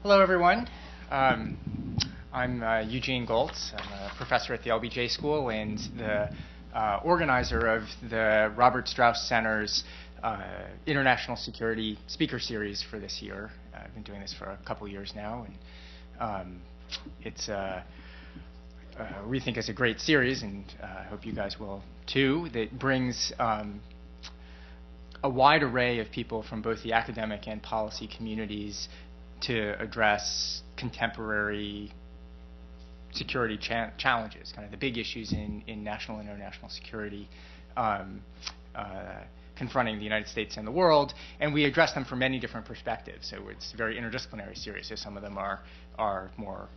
Hello, everyone. I'm Eugene Gholz. I'm a professor at the LBJ School and the organizer of the Robert Strauss Center's International Security Speaker Series for this year. I've been doing this for a couple years now, and we think it's a great series, and I hope you guys will too, that brings a wide array of people from both the academic and policy communities to address contemporary security challenges, kind of the big issues in national and international security confronting the United States and the world, and we address them from many different perspectives. So it's a very interdisciplinary series. So some of them are more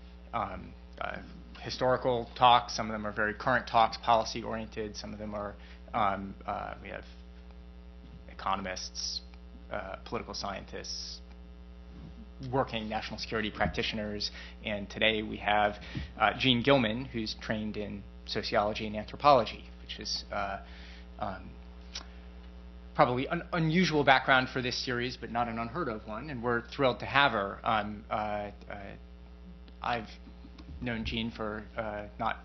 historical talks, some of them are very current talks, policy-oriented, some of them are, we have economists, political scientists, working national security practitioners, and today we have Jeanne Guillemin, who's trained in sociology and anthropology, which is probably an unusual background for this series, but not an unheard of one, and we're thrilled to have her. I've known Jeanne for not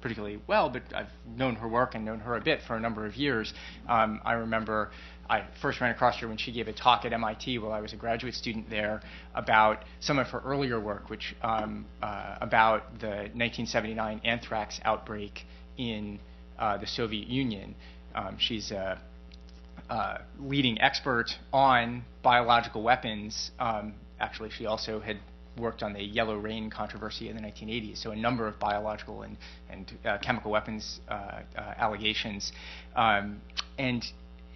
particularly well, but I've known her work and known her a bit for a number of years. I remember I first ran across her when she gave a talk at MIT while I was a graduate student there about some of her earlier work, which about the 1979 anthrax outbreak in the Soviet Union. She's a leading expert on biological weapons. Actually, she also had worked on the yellow rain controversy in the 1980s, so a number of biological and chemical weapons allegations. And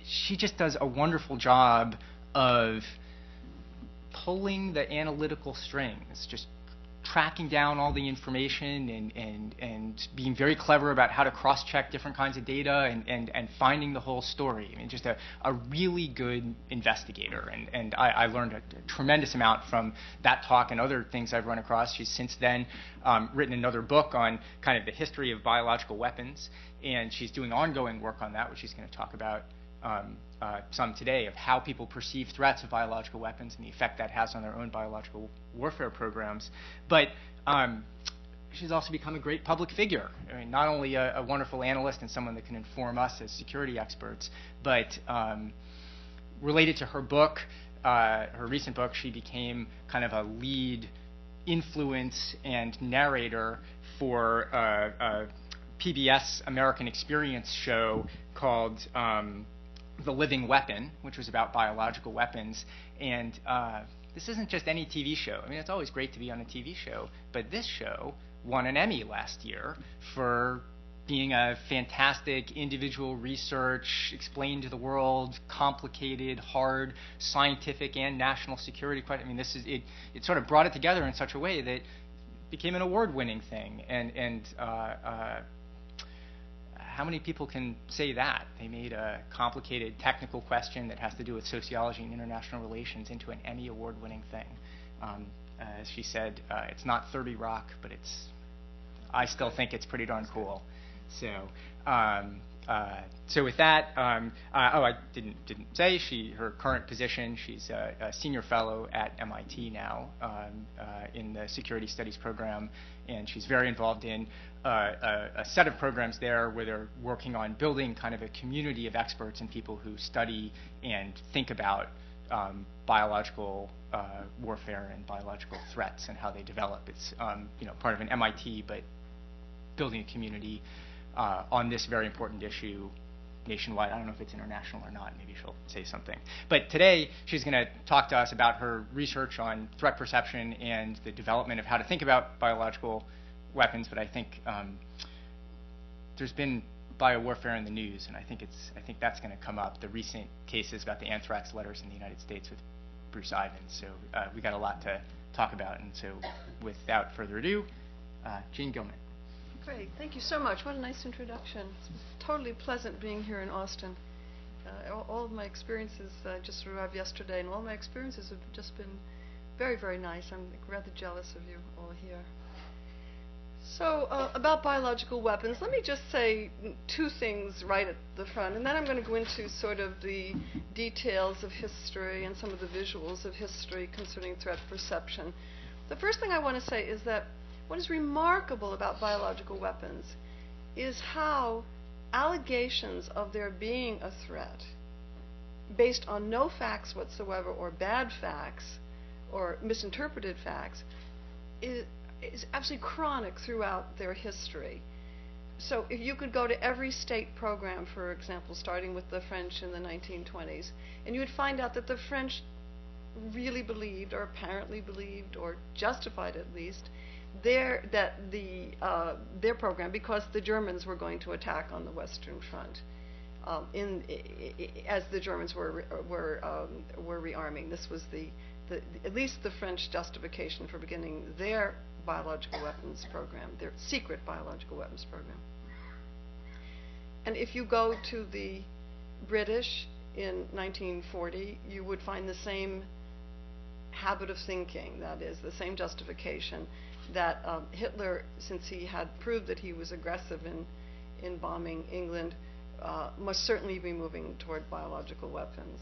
she just does a wonderful job of pulling the analytical strings, just tracking down all the information and being very clever about how to cross-check different kinds of data and finding the whole story. I mean, just a really good investigator. And I learned a tremendous amount from that talk and other things I've run across. She's since then written another book on kind of the history of biological weapons, and she's doing ongoing work on that, which she's going to talk about some today, of how people perceive threats of biological weapons and the effect that has on their own biological warfare programs. But she's also become a great public figure. I mean, not only a wonderful analyst and someone that can inform us as security experts, but related to her book, her recent book, she became kind of a lead influence and narrator for a PBS American Experience show called The Living Weapon, which was about biological weapons. And this isn't just any TV show. I mean, it's always great to be on a TV show, but this show won an Emmy last year for being a fantastic individual research, explained to the world, complicated, hard, scientific and national security question. I mean, this is it sort of brought it together in such a way that it became an award-winning thing. And how many people can say that? They made a complicated technical question that has to do with sociology and international relations into an Emmy award-winning thing. As she said, it's not 30 Rock, but I still think it's pretty darn cool. So with that, I didn't say her current position. She's a senior fellow at MIT now in the security studies program, and she's very involved in a set of programs there where they're working on building kind of a community of experts and people who study and think about biological warfare and biological threats and how they develop. It's part of an MIT, but building a community on this very important issue nationwide. I don't know if it's international or not. Maybe she'll say something. But today, she's going to talk to us about her research on threat perception and the development of how to think about biological weapons. But I think there's been biowarfare in the news, and I think that's going to come up. The recent cases about the anthrax letters in the United States with Bruce Ivins. So we got a lot to talk about. And so without further ado, Jeanne Guillemin. Great. Thank you so much. What a nice introduction. It's totally pleasant being here in Austin. All of my experiences, just arrived yesterday, and all my experiences have just been very, very nice. I'm rather jealous of you all here. So about biological weapons, let me just say two things right at the front, and then I'm going to go into sort of the details of history and some of the visuals of history concerning threat perception. The first thing I want to say is that what is remarkable about biological weapons is how allegations of there being a threat based on no facts whatsoever or bad facts or misinterpreted facts is absolutely chronic throughout their history. So if you could go to every state program, for example, starting with the French in the 1920s, and you would find out that the French really believed, or apparently believed, or justified at least, their program, because the Germans were going to attack on the Western Front, as the Germans were rearming. This was at least the French justification for beginning their biological weapons program, their secret biological weapons program. And if you go to the British in 1940, you would find the same habit of thinking, that is, the same justification, that Hitler, since he had proved that he was aggressive in bombing England, must certainly be moving toward biological weapons.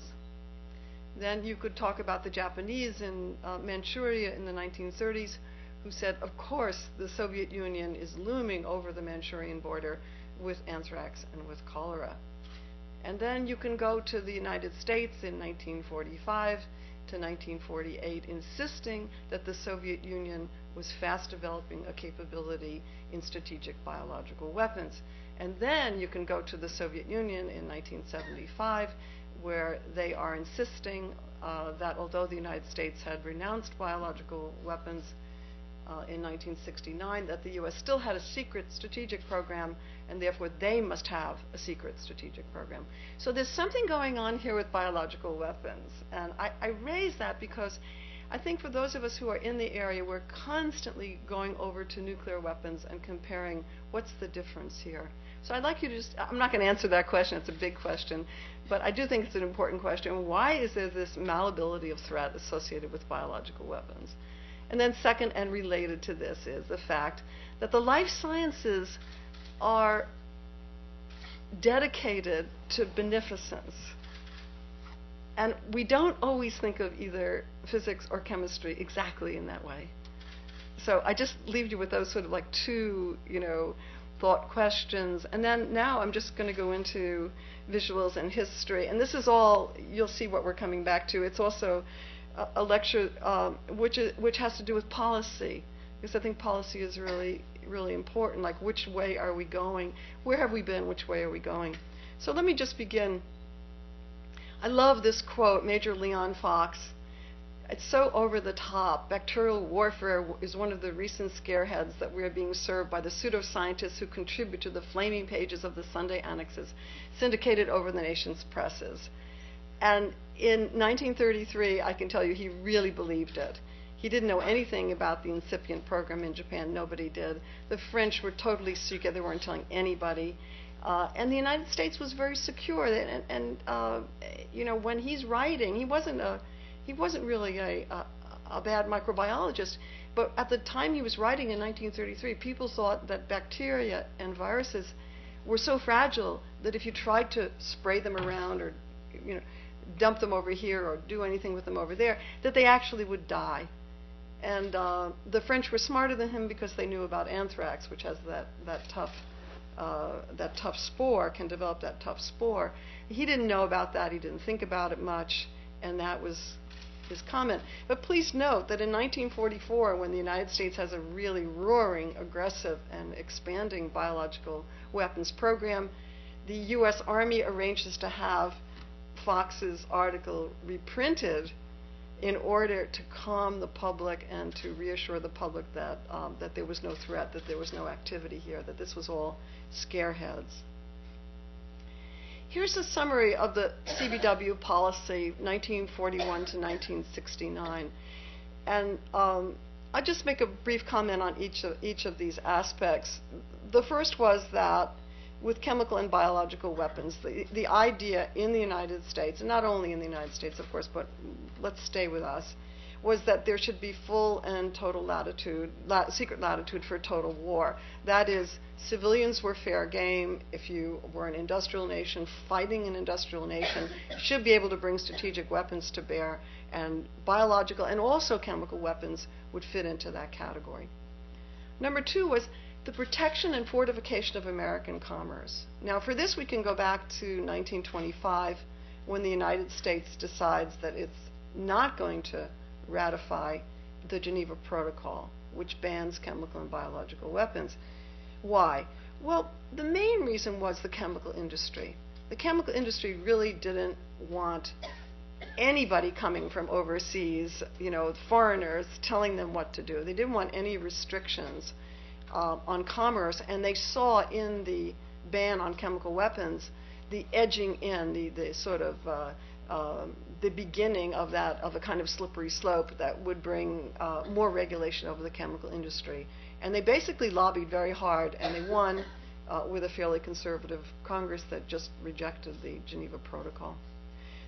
Then you could talk about the Japanese in Manchuria in the 1930s, who said, of course, the Soviet Union is looming over the Manchurian border with anthrax and with cholera. And then you can go to the United States in 1945 to 1948, insisting that the Soviet Union was fast developing a capability in strategic biological weapons. And then you can go to the Soviet Union in 1975, where they are insisting that although the United States had renounced biological weapons in 1969, that the U.S. still had a secret strategic program, and therefore they must have a secret strategic program. So there's something going on here with biological weapons. And I raise that because I think for those of us who are in the area, we're constantly going over to nuclear weapons and comparing what's the difference here. So I'd like you to just, I'm not going to answer that question, it's a big question, but I do think it's an important question. Why is there this malleability of threat associated with biological weapons? And then second, and related to this, is the fact that the life sciences are dedicated to beneficence. And we don't always think of either physics or chemistry exactly in that way. So I just leave you with those sort of like two, thought questions. And then now I'm just going to go into visuals and history. And this is all, you'll see what we're coming back to. It's also a lecture which has to do with policy, because I think policy is really, really important. Like, which way are we going? Where have we been? Which way are we going? So let me just begin. I love this quote, Major Leon Fox. It's so over the top. Bacterial warfare is one of the recent scareheads that we are being served by the pseudoscientists who contribute to the flaming pages of the Sunday annexes syndicated over the nation's presses. And in 1933, I can tell you, he really believed it. He didn't know anything about the incipient program in Japan. Nobody did. The French were totally secret. They weren't telling anybody. And the United States was very secure. And when he's writing, he wasn't really a bad microbiologist. But at the time he was writing in 1933, people thought that bacteria and viruses were so fragile that if you tried to spray them around or dump them over here or do anything with them over there, that they actually would die. And the French were smarter than him because they knew about anthrax, which has that tough spore, can develop that tough spore. He didn't know about that. He didn't think about it much, and that was his comment. But please note that in 1944, when the United States has a really roaring, aggressive, and expanding biological weapons program, the U.S. Army arranges to have Fox's article reprinted in order to calm the public and to reassure the public that there was no threat, that there was no activity here, that this was all scareheads. Here's a summary of the CBW policy, 1941 to 1969. And I'll just make a brief comment on each of these aspects. The first was that with chemical and biological weapons, the idea in the United States, and not only in the United States, of course, but let's stay with us, was that there should be full and total latitude, secret latitude for total war. That is, civilians were fair game. If you were an industrial nation fighting an industrial nation, you should be able to bring strategic weapons to bear, and biological and also chemical weapons would fit into that category. Number 2 was the protection and fortification of American commerce. Now, for this, we can go back to 1925, when the United States decides that it's not going to ratify the Geneva Protocol, which bans chemical and biological weapons. Why? Well, the main reason was the chemical industry. The chemical industry really didn't want anybody coming from overseas, foreigners, telling them what to do. They didn't want any restrictions on commerce, and they saw in the ban on chemical weapons the edging in, the sort of the beginning of a kind of slippery slope that would bring more regulation over the chemical industry. And they basically lobbied very hard, and they won with a fairly conservative Congress that just rejected the Geneva Protocol.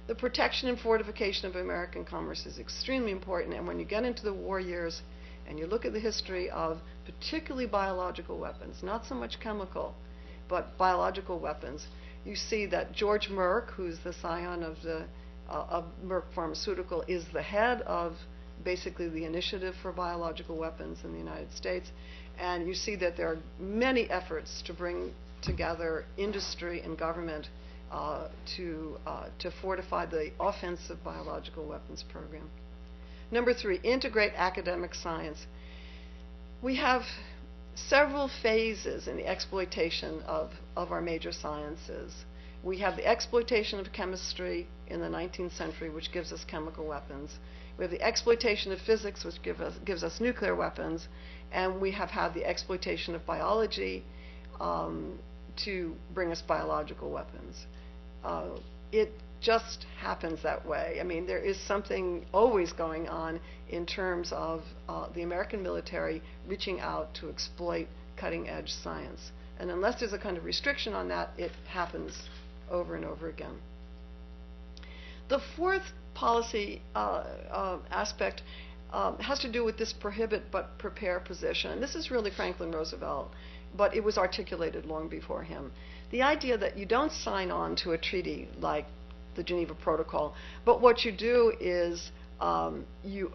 The protection and fortification of American commerce is extremely important, and when you get into the war years and you look at the history of particularly biological weapons, not so much chemical, but biological weapons, you see that George Merck, who's the scion of Merck Pharmaceutical, is the head of basically the initiative for biological weapons in the United States. And you see that there are many efforts to bring together industry and government to fortify the offensive biological weapons program. Number 3, integrate academic science. We have several phases in the exploitation of our major sciences. We have the exploitation of chemistry in the 19th century, which gives us chemical weapons. We have the exploitation of physics, which gives us nuclear weapons. And we have had the exploitation of biology to bring us biological weapons. It just happens that way. I mean, there is something always going on in terms of the American military reaching out to exploit cutting-edge science. And unless there's a kind of restriction on that, it happens over and over again. The fourth policy aspect has to do with this prohibit but prepare position. And this is really Franklin Roosevelt, but it was articulated long before him. The idea that you don't sign on to a treaty like the Geneva Protocol, but what you do is you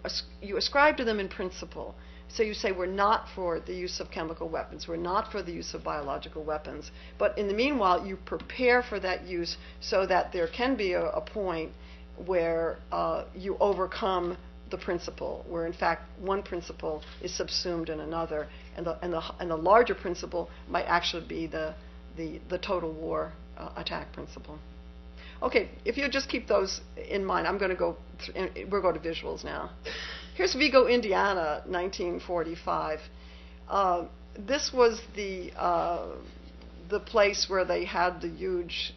ascribe to them in principle. So you say, we're not for the use of chemical weapons, we're not for the use of biological weapons, but in the meanwhile you prepare for that use so that there can be a point where you overcome the principle, where in fact one principle is subsumed in another, and the larger principle might actually be the total war attack principle. Okay, if you just keep those in mind, I'm going to go. We'll go to visuals now. Here's Vigo, Indiana, 1945. This was the place where they had the huge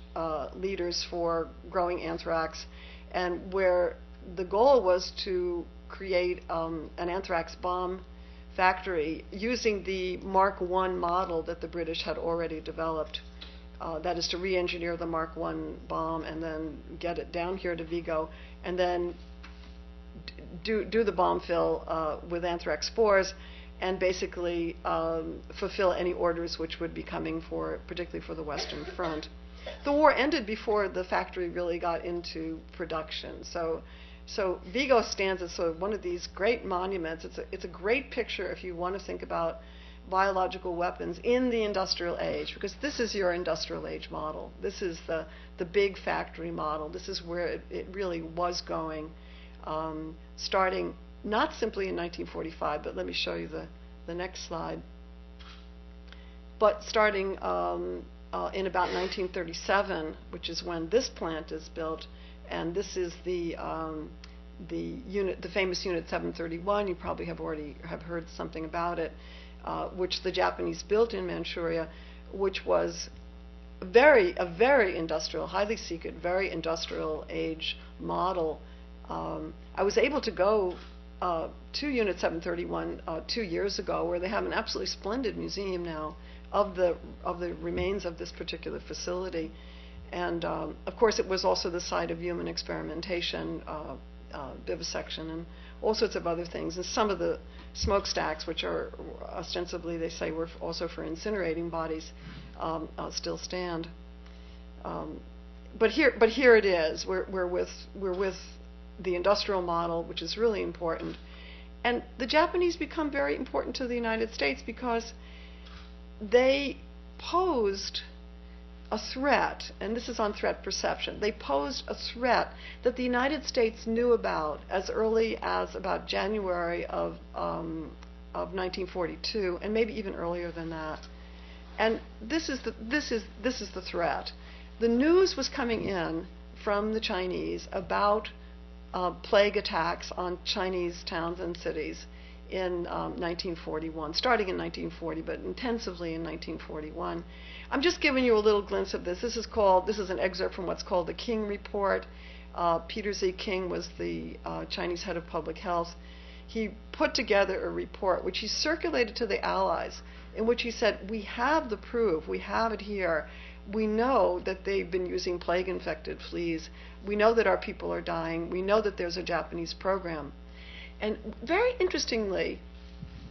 leaders for growing anthrax, and where the goal was to create an anthrax bomb factory using the Mark I model that the British had already developed. That is to re-engineer the Mark I bomb and then get it down here to Vigo, and then do the bomb fill with anthrax spores, and basically fulfill any orders which would be coming particularly for the Western Front. The war ended before the factory really got into production. So Vigo stands as sort of one of these great monuments. It's a great picture if you want to think about biological weapons in the industrial age, because this is your industrial age model. This is the big factory model. This is where it really was going, starting not simply in 1945, but let me show you the next slide, but starting in about 1937, which is when this plant is built, and this is the famous Unit 731. You probably have heard something about it. Which the Japanese built in Manchuria, which was a very industrial, highly secret, very industrial age model. I was able to go to Unit 731 2 years ago, where they have an absolutely splendid museum now of the remains of this particular facility. And of course, it was also the site of human experimentation, vivisection, and all sorts of other things. And some of the smokestacks, which are ostensibly, they say, were also for incinerating bodies, still stand. But here it is. We're with the industrial model, which is really important. And the Japanese become very important to the United States because they posed a threat, and this is on threat perception. They posed a threat that the United States knew about as early as about January of 1942, and maybe even earlier than that. And this is the threat. The news was coming in from the Chinese about plague attacks on Chinese towns and cities in 1941, starting in 1940, but intensively in 1941. I'm just giving you a little glimpse of this. This is an excerpt from what's called the King Report. Peter Z. King was the Chinese head of public health. He put together a report which he circulated to the Allies, in which he said, we have the proof, we have it here. We know that they've been using plague-infected fleas. We know that our people are dying. We know that there's a Japanese program. And very interestingly,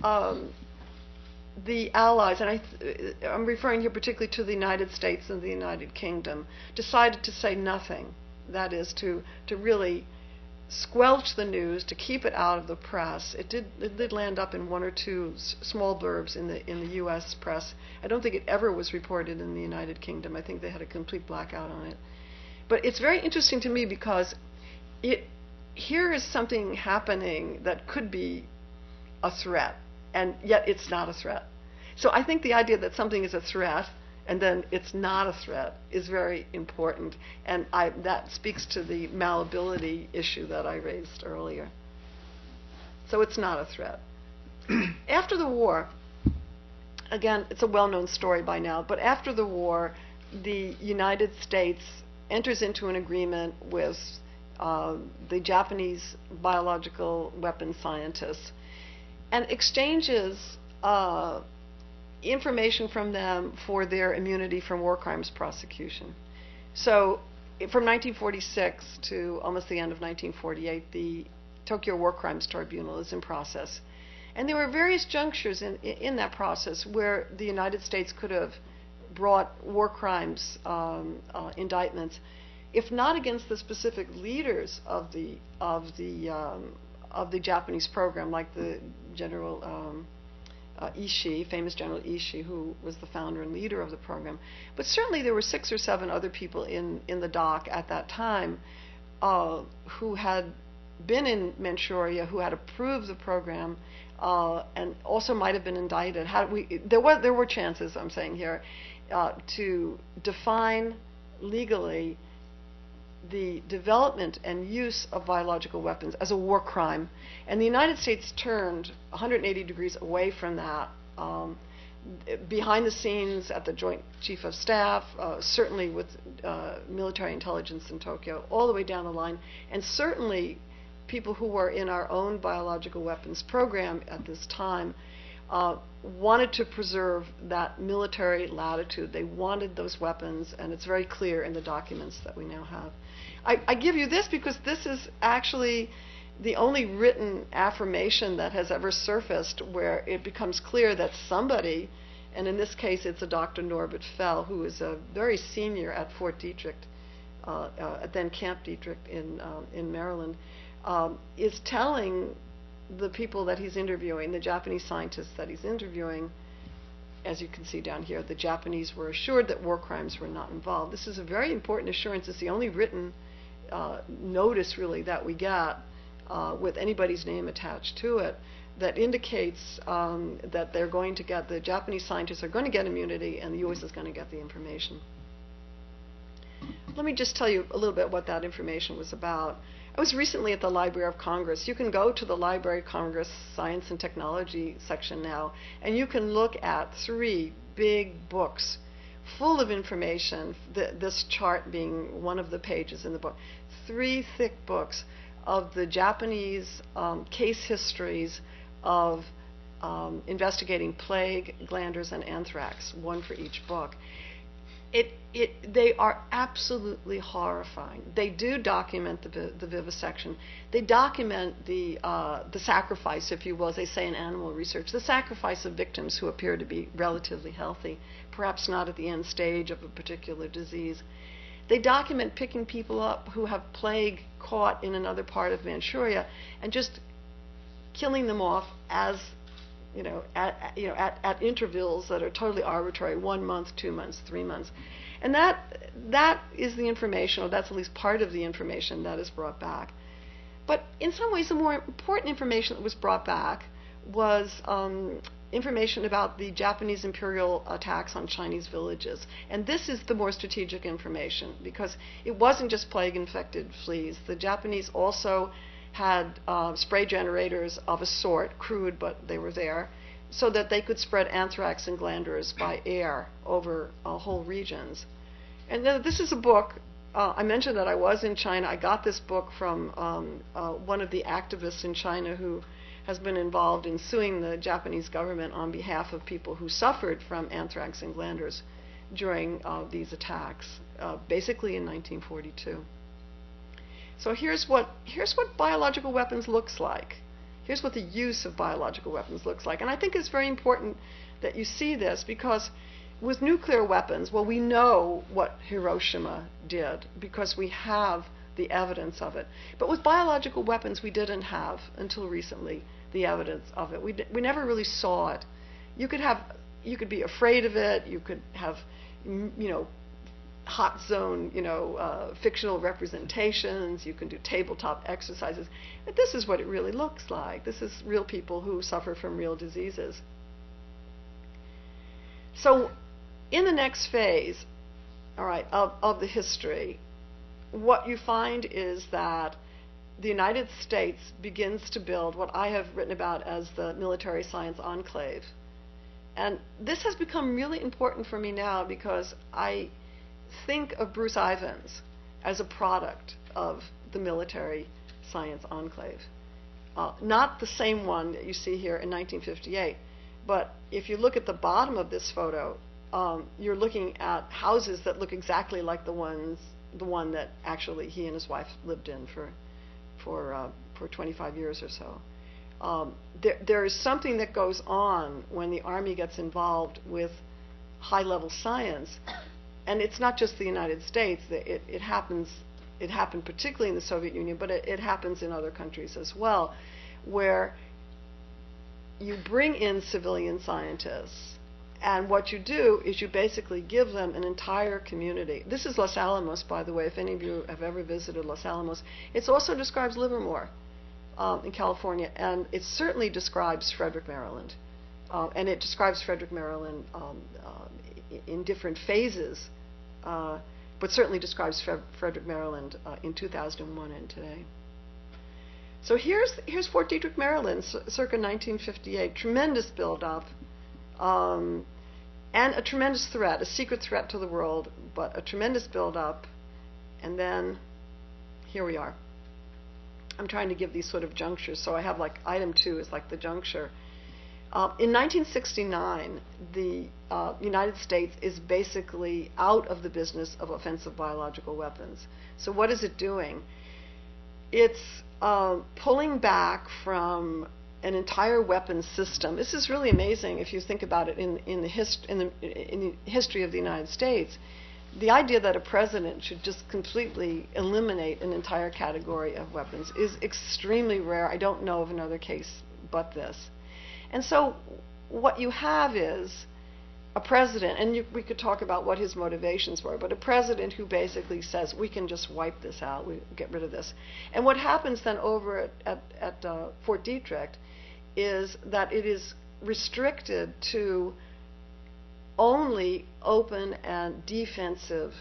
the Allies, and I'm referring here particularly to the United States and the United Kingdom, decided to say nothing. That is, to really squelch the news, to keep it out of the press. It did land up in one or two small blurbs in the U.S. press. I don't think it ever was reported in the United Kingdom. I think they had a complete blackout on it. But it's very interesting to me because here is something happening that could be a threat, and yet it's not a threat. So I think the idea that something is a threat and then it's not a threat is very important, and that speaks to the malleability issue that I raised earlier. So it's not a threat. After the war, again, it's a well-known story by now, but after the war, the United States enters into an agreement with the Japanese biological weapons scientists and exchanges information from them for their immunity from war crimes prosecution. So from 1946 to almost the end of 1948, the Tokyo War Crimes Tribunal is in process. And there were various junctures in that process where the United States could have brought war crimes indictments, if not against the specific leaders of the Japanese program, like the General Ishii, famous General Ishii, who was the founder and leader of the program. But certainly there were 6 or 7 other people in the dock at that time who had been in Manchuria, who had approved the program, and also might have been indicted. There were chances, I'm saying here, to define legally the development and use of biological weapons as a war crime. And the United States turned 180 degrees away from that. Behind the scenes at the Joint Chief of Staff, certainly with military intelligence in Tokyo, all the way down the line, and certainly people who were in our own biological weapons program at this time wanted to preserve that military latitude. They wanted those weapons, and it's very clear in the documents that we now have. I give you this because this is actually the only written affirmation that has ever surfaced where it becomes clear that somebody, and in this case it's a Dr. Norbert Fell, who is a very senior at Fort Detrick, at then Camp Detrick in Maryland, is telling the people that he's interviewing, the Japanese scientists that he's interviewing, as you can see down here, the Japanese were assured that war crimes were not involved. This is a very important assurance. It's the only written notice, really, that we get with anybody's name attached to it that indicates that they're going to get, the Japanese scientists are going to get immunity and the U.S. is going to get the information. Let me just tell you a little bit what that information was about. I was recently at the Library of Congress. You can go to the Library of Congress Science and Technology section now, and you can look at 3 big books full of information, this chart being one of the pages in the book. 3 thick books of the Japanese case histories of investigating plague, glanders, and anthrax, one for each book. They are absolutely horrifying. They do document the vivisection. They document the sacrifice, if you will, as they say in animal research, the sacrifice of victims who appear to be relatively healthy, perhaps not at the end stage of a particular disease. They document picking people up who have plague caught in another part of Manchuria and just killing them off as at intervals that are totally arbitrary, 1 month, 2 months, 3 months. And that is the information, or that's at least part of the information that is brought back. But in some ways, the more important information that was brought back was information about the Japanese imperial attacks on Chinese villages. And this is the more strategic information, because it wasn't just plague-infected fleas. The Japanese also had spray generators of a sort, crude, but they were there, so that they could spread anthrax and glanders by air over whole regions. And this is a book. I mentioned that I was in China. I got this book from one of the activists in China who has been involved in suing the Japanese government on behalf of people who suffered from anthrax and glanders during these attacks, basically in 1942. So here's what biological weapons looks like. Here's what the use of biological weapons looks like. And I think it's very important that you see this, because with nuclear weapons, well, we know what Hiroshima did because we have the evidence of it. But with biological weapons, we didn't have, until recently, the evidence of it. We never really saw it. You could be afraid of it. You could have, hot zone, fictional representations. You can do tabletop exercises. But this is what it really looks like. This is real people who suffer from real diseases. So in the next phase, all right, of the history, what you find is that the United States begins to build what I have written about as the military science enclave. And this has become really important for me now, because I think of Bruce Ivins as a product of the military science enclave. Not the same one that you see here in 1958, but if you look at the bottom of this photo, you're looking at houses that look exactly like the one that actually he and his wife lived in for 25 years or so. There is something that goes on when the Army gets involved with high-level science. And it's not just the United States. It happened particularly in the Soviet Union, but it happens in other countries as well, where you bring in civilian scientists, and what you do is you basically give them an entire community. This is Los Alamos, by the way, if any of you have ever visited Los Alamos. It also describes Livermore in California, and it certainly describes Frederick, Maryland. And it describes Frederick, Maryland in different phases, but certainly describes Frederick, Maryland in 2001 and today. So here's Fort Detrick, Maryland, circa 1958. Tremendous buildup, and a tremendous threat, a secret threat to the world, but a tremendous buildup. And then here we are. I'm trying to give these sort of junctures, so I have like item 2 is like the juncture. In 1969, the United States is basically out of the business of offensive biological weapons. So what is it doing? It's pulling back from an entire weapons system. This is really amazing if you think about it in the history of the United States. The idea that a president should just completely eliminate an entire category of weapons is extremely rare. I don't know of another case but this. And so what you have is a president, and we could talk about what his motivations were, but a president who basically says, we can just wipe this out, we get rid of this. And what happens then over at Fort Detrick is that it is restricted to only open and defensive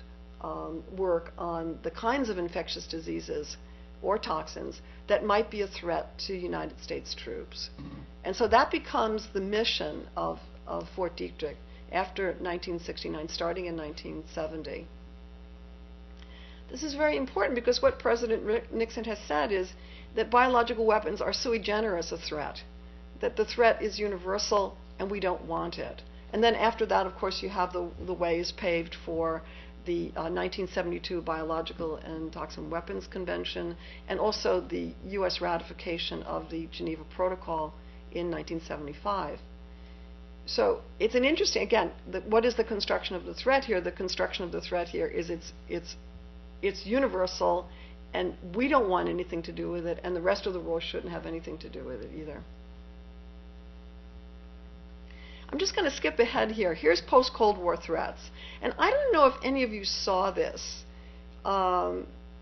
work on the kinds of infectious diseases or toxins that might be a threat to United States troops. And so that becomes the mission of Fort Detrick after 1969, starting in 1970. This is very important because what President Nixon has said is that biological weapons are sui generis a threat, that the threat is universal and we don't want it. And then after that, of course, you have the ways paved for the 1972 Biological and Toxin Weapons Convention, and also the U.S. ratification of the Geneva Protocol in 1975. So it's an interesting, again, what is the construction of the threat here? The construction of the threat here is it's universal, and we don't want anything to do with it, and the rest of the world shouldn't have anything to do with it either. I'm just going to skip ahead here. Here's post-Cold War threats. And I don't know if any of you saw this.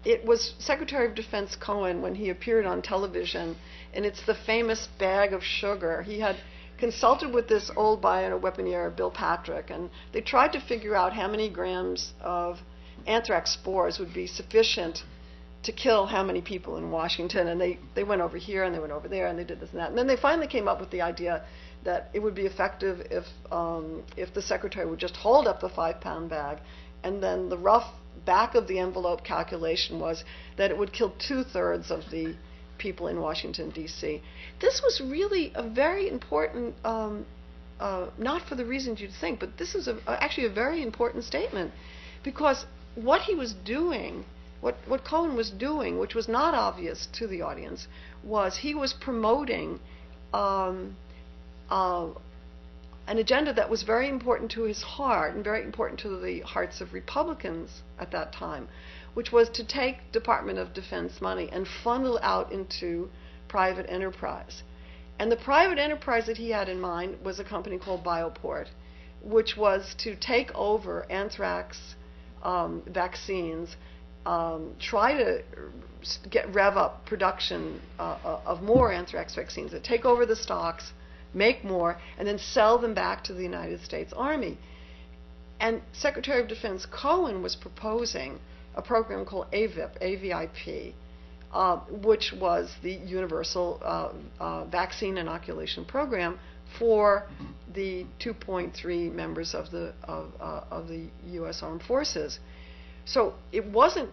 It was Secretary of Defense Cohen when he appeared on television, and it's the famous bag of sugar. He had consulted with this old bioweaponeer, Bill Patrick, and they tried to figure out how many grams of anthrax spores would be sufficient to kill how many people in Washington. And they went over here, and they went over there, and they did this and that. And then they finally came up with the idea that it would be effective if the secretary would just hold up the 5-pound bag, and then the rough back of the envelope calculation was that it would kill 2/3 of the people in Washington, D.C. This was really a very important, not for the reasons you'd think, but this is actually a very important statement, because what he was doing, what Cohen was doing, which was not obvious to the audience, was he was promoting an agenda that was very important to his heart and very important to the hearts of Republicans at that time, which was to take Department of Defense money and funnel out into private enterprise. And the private enterprise that he had in mind was a company called Bioport, which was to take over anthrax vaccines, try to rev up production of more anthrax vaccines, take over the stocks, make more, and then sell them back to the United States Army. And Secretary of Defense Cohen was proposing a program called AVIP, AVIP, which was the Universal Vaccine Inoculation Program for the 2.3 members of the U.S. Armed Forces. So it wasn't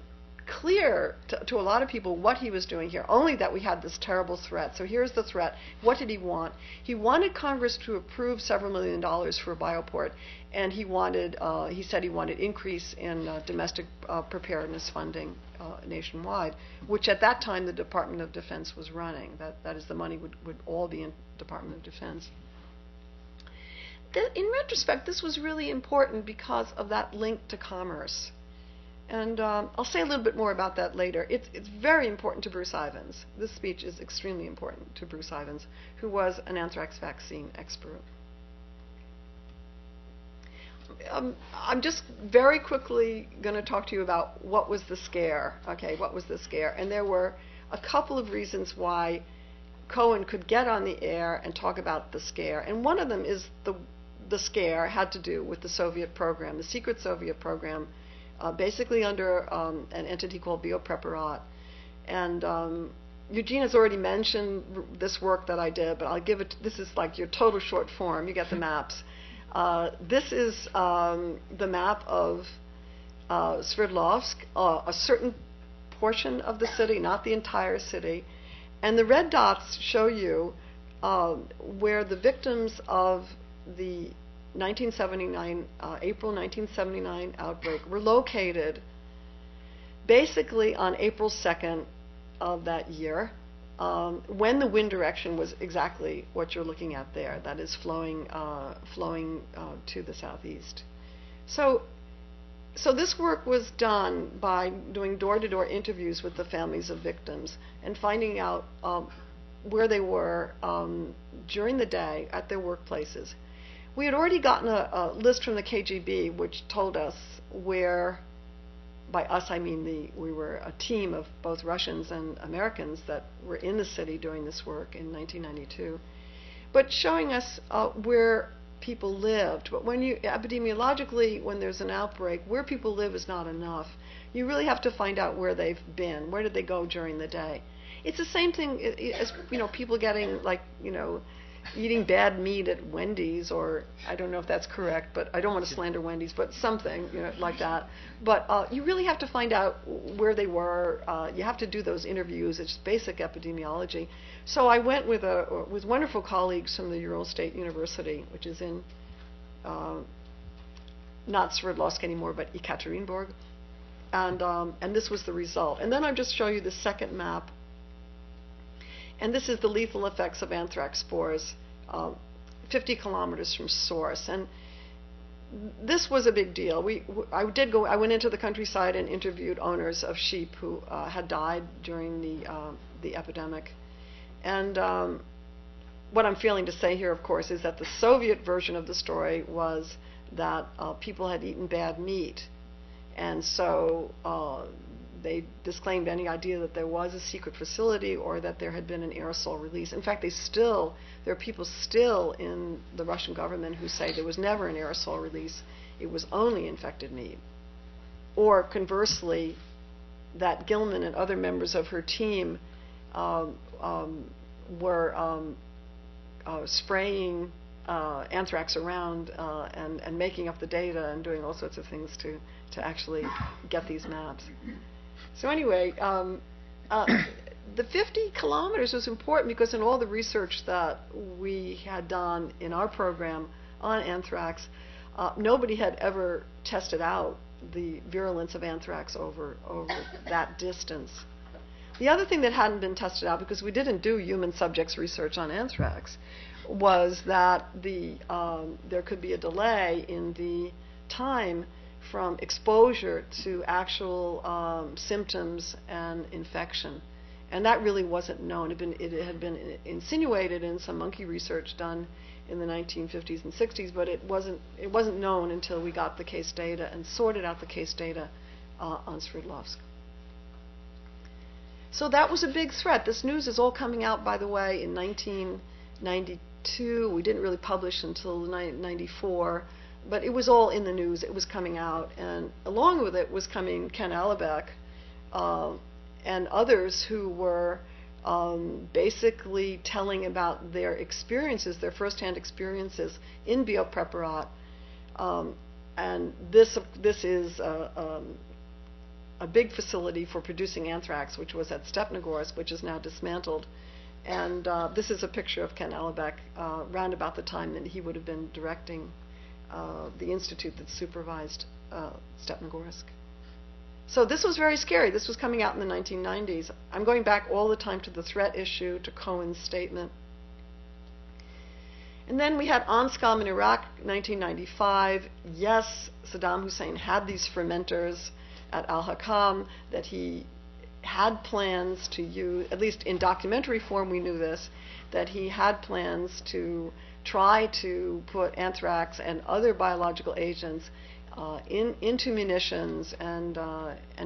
clear to a lot of people what he was doing here, only that we had this terrible threat. So here's the threat. What did he want? He wanted Congress to approve several $1 million for Bioport, and he said he wanted increase in domestic preparedness funding nationwide, which at that time the Department of Defense was running. That is, the money would all be in Department of Defense. In retrospect, this was really important because of that link to commerce. And I'll say a little bit more about that later. It's very important to Bruce Ivins. This speech is extremely important to Bruce Ivins, who was an anthrax vaccine expert. I'm just very quickly going to talk to you about what was the scare. Okay, what was the scare? And there were a couple of reasons why Cohen could get on the air and talk about the scare. And one of them is the scare had to do with the Soviet program, the secret Soviet program, basically under an entity called Biopreparat. And Eugene has already mentioned this work that I did, but I'll give it, this is like your total short form. You get the maps. This is the map of Sverdlovsk, a certain portion of the city, not the entire city. And the red dots show you where the victims of the April 1979 outbreak were located basically on April 2nd of that year, when the wind direction was exactly what you're looking at there, that is flowing to the southeast. So this work was done by doing door-to-door interviews with the families of victims and finding out where they were during the day at their workplaces. We had already gotten a list from the KGB which told us where, by us I mean we were a team of both Russians and Americans that were in the city doing this work in 1992, but showing us where people lived. But epidemiologically, when there's an outbreak, where people live is not enough. You really have to find out where they've been. Where did they go during the day? It's the same thing as people getting eating bad meat at Wendy's, or I don't know if that's correct, but I don't want to slander Wendy's, but something like that. But you really have to find out where they were. You have to do those interviews. It's basic epidemiology. So I went with wonderful colleagues from the Ural State University, which is in not Sverdlovsk anymore, but Ekaterinburg, and this was the result. And then I'll just show you the second map. And this is the lethal effects of anthrax spores, 50 kilometers from source. And this was a big deal. I went into the countryside and interviewed owners of sheep who had died during the epidemic. And what I'm feeling to say here, of course, is that the Soviet version of the story was that people had eaten bad meat. And so they disclaimed any idea that there was a secret facility or that there had been an aerosol release. In fact, there are people still in the Russian government who say there was never an aerosol release. It was only infected meat. Or conversely, that Guillemin and other members of her team were spraying anthrax around and making up the data and doing all sorts of things to actually get these maps. So anyway, the 50 kilometers was important because in all the research that we had done in our program on anthrax, nobody had ever tested out the virulence of anthrax over that distance. The other thing that hadn't been tested out, because we didn't do human subjects research on anthrax, was that there could be a delay in the time from exposure to actual symptoms and infection. And that really wasn't known. It had been insinuated in some monkey research done in the 1950s and 60s, but it wasn't known until we got the case data and sorted out the case data on Sverdlovsk. So that was a big threat. This news is all coming out, by the way, in 1992. We didn't really publish until 1994. But it was all in the news. It was coming out. And along with it was coming Ken Allebeck and others who were basically telling about their experiences, their firsthand experiences in biopreparat. And this is a big facility for producing anthrax, which was at Stepnogorsk, which is now dismantled. And this is a picture of Ken Allebeck round about the time that he would have been directing the institute that supervised Stepnogorsk. So this was very scary. This was coming out in the 1990s. I'm going back all the time to the threat issue, to Cohen's statement. And then we had Anscom in Iraq, 1995. Yes, Saddam Hussein had these fermenters at Al-Hakam, that he had plans to use, at least in documentary form we knew this, that he had plans to try to put anthrax and other biological agents into munitions and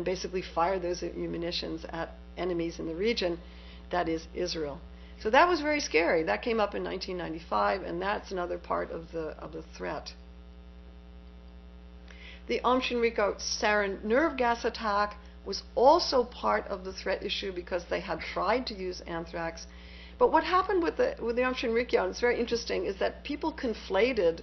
basically fire those munitions at enemies in the region, that is Israel. So that was very scary. That came up in 1995, and that's another part of the threat. The Shinrikyo sarin nerve gas attack was also part of the threat issue because they had tried to use anthrax. But what happened with the Shinrikyo, and it's very interesting, is that people conflated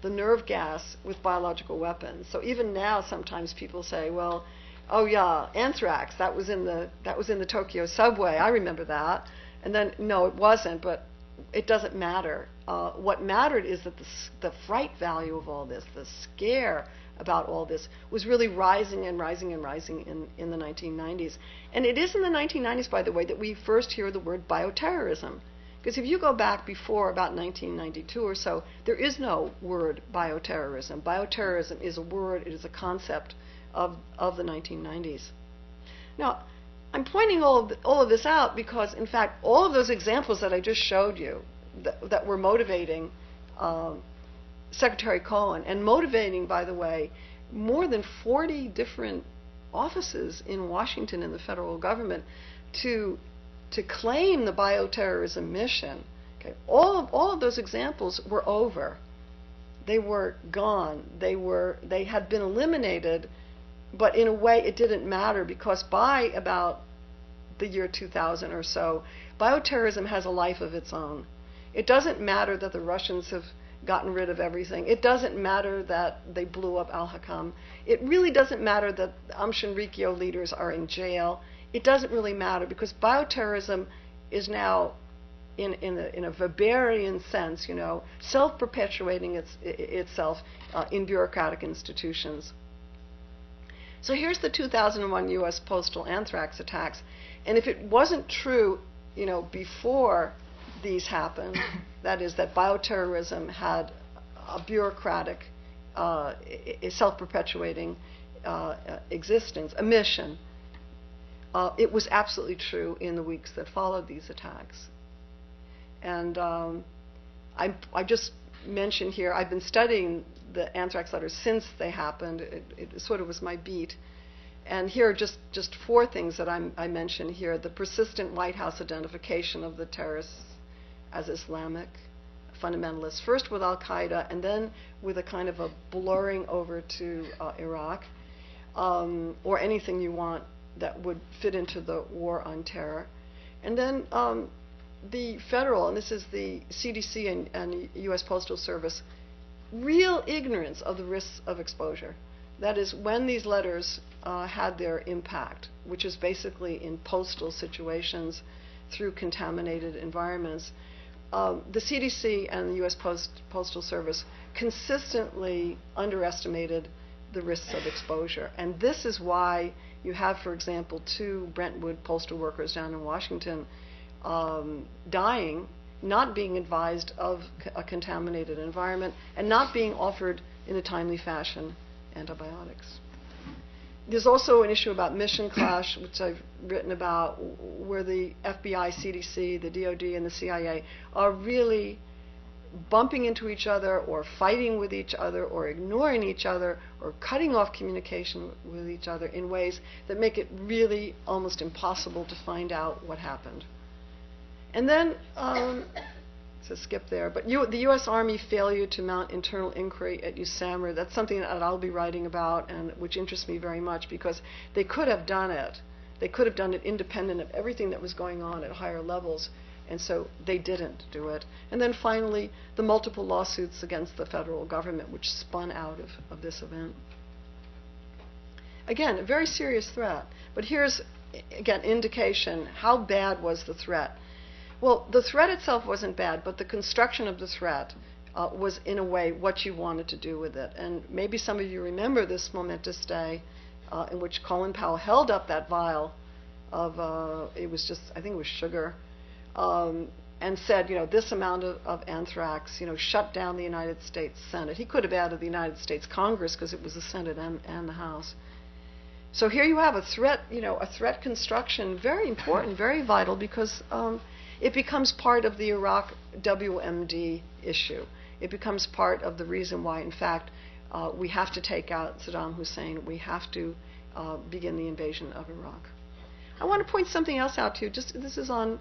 the nerve gas with biological weapons. So even now, sometimes people say, "Well, oh yeah, anthrax. That was in the Tokyo subway. I remember that." And then no, it wasn't. But it doesn't matter. What mattered is that the fright value of all this, the scare about all this, was really rising and rising and rising in the 1990s. And it is in the 1990s, by the way, that we first hear the word bioterrorism. Because if you go back before about 1992 or so, there is no word bioterrorism. Bioterrorism is a word, it is a concept of the 1990s. Now, I'm pointing all of this out because, in fact, all of those examples that I just showed you that were motivating Secretary Cohen, and motivating, by the way, more than 40 different offices in Washington in the federal government to claim the bioterrorism mission. Okay, all of those examples were over. They were gone. They had been eliminated, but in a way it didn't matter because by about the year 2000 or so, bioterrorism has a life of its own. It doesn't matter that the Russians have gotten rid of everything. It doesn't matter that they blew up Al-Hakam. It really doesn't matter that Shinrikyo leaders are in jail. It doesn't really matter because bioterrorism is now, in a Weberian sense, self-perpetuating itself in bureaucratic institutions. So here's the 2001 U.S. postal anthrax attacks, and if it wasn't true, before these happened, that is, that bioterrorism had a bureaucratic self-perpetuating existence, a mission. It was absolutely true in the weeks that followed these attacks. And I just mentioned here, I've been studying the anthrax letters since they happened. It sort of was my beat. And here are just 4 things that I mentioned here. The persistent White House identification of the terrorists as Islamic fundamentalists, first with al-Qaeda and then with a kind of a blurring over to Iraq, or anything you want that would fit into the war on terror. And then the federal, and this is the CDC and U.S. Postal Service, real ignorance of the risks of exposure. That is, when these letters had their impact, which is basically in postal situations through contaminated environments, the CDC and the U.S. Postal Service consistently underestimated the risks of exposure. And this is why you have, for example, 2 Brentwood postal workers down in Washington dying, not being advised of a contaminated environment, and not being offered in a timely fashion antibiotics. There's also an issue about mission clash, which I've written about, where the FBI, CDC, the DOD, and the CIA are really bumping into each other or fighting with each other or ignoring each other or cutting off communication with each other in ways that make it really almost impossible to find out what happened. And then, to skip there, but the U.S. Army failure to mount internal inquiry at USAMR, that's something that I'll be writing about, and which interests me very much, because they could have done it. They could have done it independent of everything that was going on at higher levels, and so they didn't do it. And then finally, the multiple lawsuits against the federal government, which spun out of this event. Again, a very serious threat. But here's, again, indication. How bad was the threat? Well, the threat itself wasn't bad, but the construction of the threat was, in a way, what you wanted to do with it. And maybe some of you remember this momentous day in which Colin Powell held up that vial of, it was just, I think it was sugar, and said, this amount of anthrax, shut down the United States Senate. He could have added the United States Congress, because it was the Senate and the House. So here you have a threat, a threat construction, very important, very vital, because it becomes part of the Iraq WMD issue. It becomes part of the reason why, in fact, we have to take out Saddam Hussein. We have to begin the invasion of Iraq. I want to point something else out to you. This is on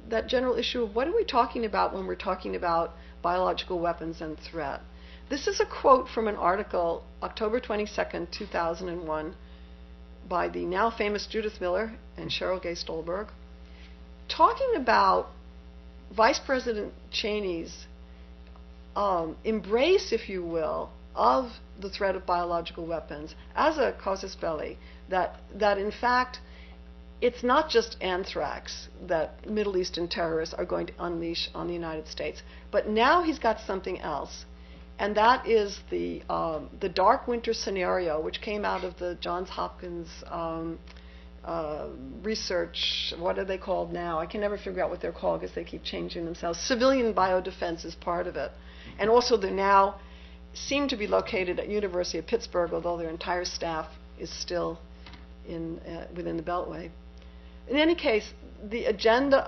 that general issue of what are we talking about when we're talking about biological weapons and threat. This is a quote from an article, October 22nd, 2001, by the now famous Judith Miller and Cheryl Gay Stolberg, talking about Vice President Cheney's embrace, if you will, of the threat of biological weapons as a casus belli, that in fact it's not just anthrax that Middle Eastern terrorists are going to unleash on the United States, but now he's got something else, and that is the dark winter scenario, which came out of the Johns Hopkins research. What are they called now? I can never figure out what they're called because they keep changing themselves. Civilian biodefense is part of it, and also they now seem to be located at University of Pittsburgh, although their entire staff is still within the Beltway. In any case, the agenda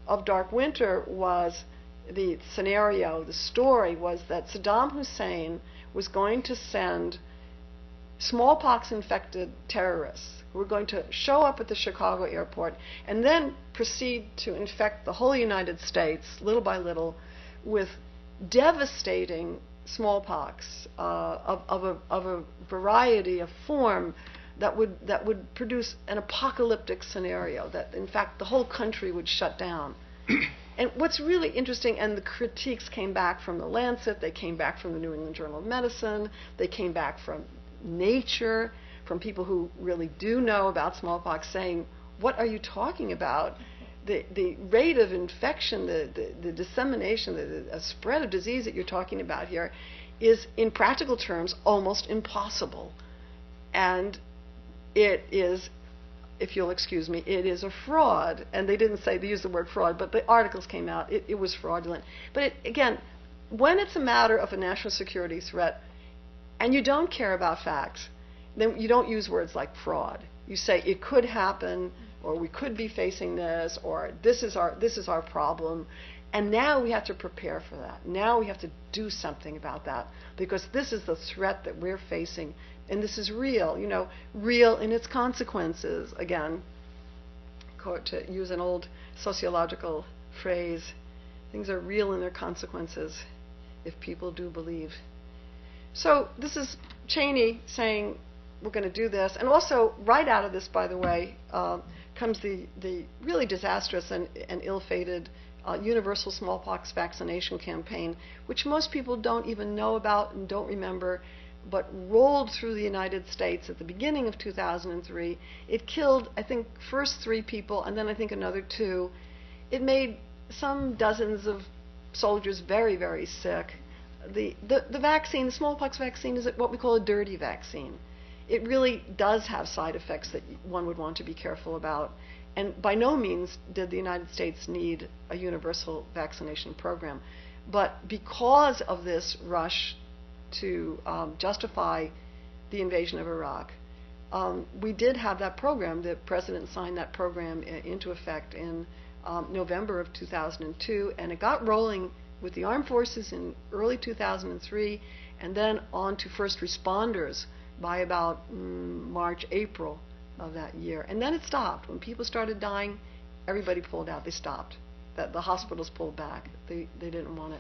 of Dark Winter was, the scenario, the story was that Saddam Hussein was going to send smallpox-infected terrorists who were going to show up at the Chicago airport and then proceed to infect the whole United States, little by little, with devastating smallpox of a variety of form that would produce an apocalyptic scenario, that in fact the whole country would shut down. And what's really interesting, and the critiques came back from the Lancet, they came back from the New England Journal of Medicine, they came back from Nature, from people who really do know about smallpox, saying, what are you talking about? The rate of infection, the dissemination, the spread of disease that you're talking about here is, in practical terms, almost impossible. And it is, if you'll excuse me, it is a fraud. And they didn't say, they used the word fraud, but the articles came out, it was fraudulent. But again, when it's a matter of a national security threat, and you don't care about facts, then you don't use words like fraud. You say it could happen, or we could be facing this, or this is our problem, and now we have to prepare for that. Now we have to do something about that, because this is the threat that we're facing, and this is real, real in its consequences. Again, to use an old sociological phrase, things are real in their consequences if people do believe. So this is Cheney saying we're going to do this. And also, right out of this, by the way, comes the really disastrous and ill-fated universal smallpox vaccination campaign, which most people don't even know about and don't remember, but rolled through the United States at the beginning of 2003. It killed, I think, first 3 people, and then I think another 2. It made some dozens of soldiers very, very sick. The vaccine, the smallpox vaccine, is what we call a dirty vaccine. It really does have side effects that one would want to be careful about. And by no means did the United States need a universal vaccination program. But because of this rush to justify the invasion of Iraq, we did have that program. The president signed that program into effect in November of 2002, and it got rolling with the armed forces in early 2003, and then on to first responders by about March, April of that year. And then it stopped. When people started dying, everybody pulled out. They stopped. The hospitals pulled back. They didn't want it.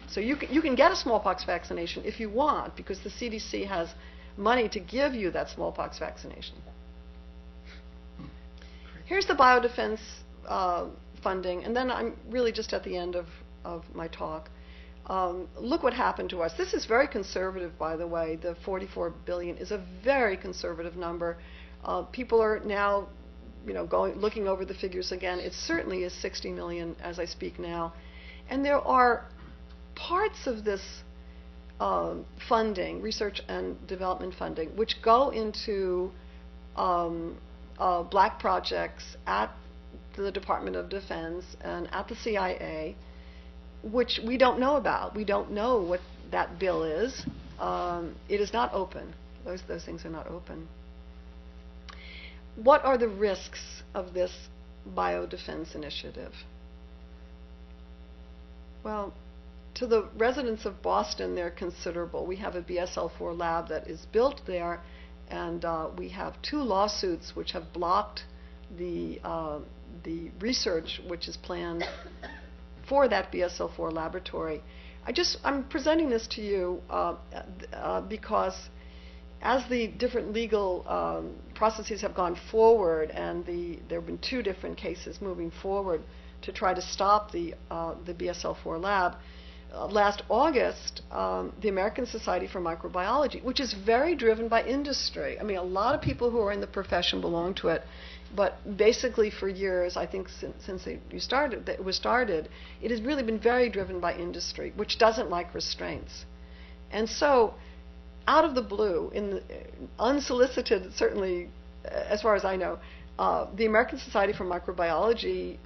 So you can get a smallpox vaccination if you want, because the CDC has money to give you that smallpox vaccination. Here's the biodefense funding, and then I'm really just at the end of my talk. Look what happened to us. This is very conservative, by the way. The $44 billion is a very conservative number. People are now, looking over the figures again. It certainly is 60 million as I speak now, and there are parts of this funding, research and development funding, which go into black projects at the Department of Defense and at the CIA, which we don't know about. We don't know what that bill is. It is not open. Those things are not open. What are the risks of this biodefense initiative? Well, to the residents of Boston, they're considerable. We have a BSL-4 lab that is built there, and we have 2 lawsuits which have blocked the research which is planned for that BSL-4 laboratory. I'm presenting this to you because as the different legal processes have gone forward, and there have been 2 different cases moving forward to try to stop the BSL-4 lab. Last August, the American Society for Microbiology, which is very driven by industry. I mean, a lot of people who are in the profession belong to it, but basically for years, I think since it was started, it has really been very driven by industry, which doesn't like restraints. And so, out of the blue, unsolicited, certainly, as far as I know, the American Society for Microbiology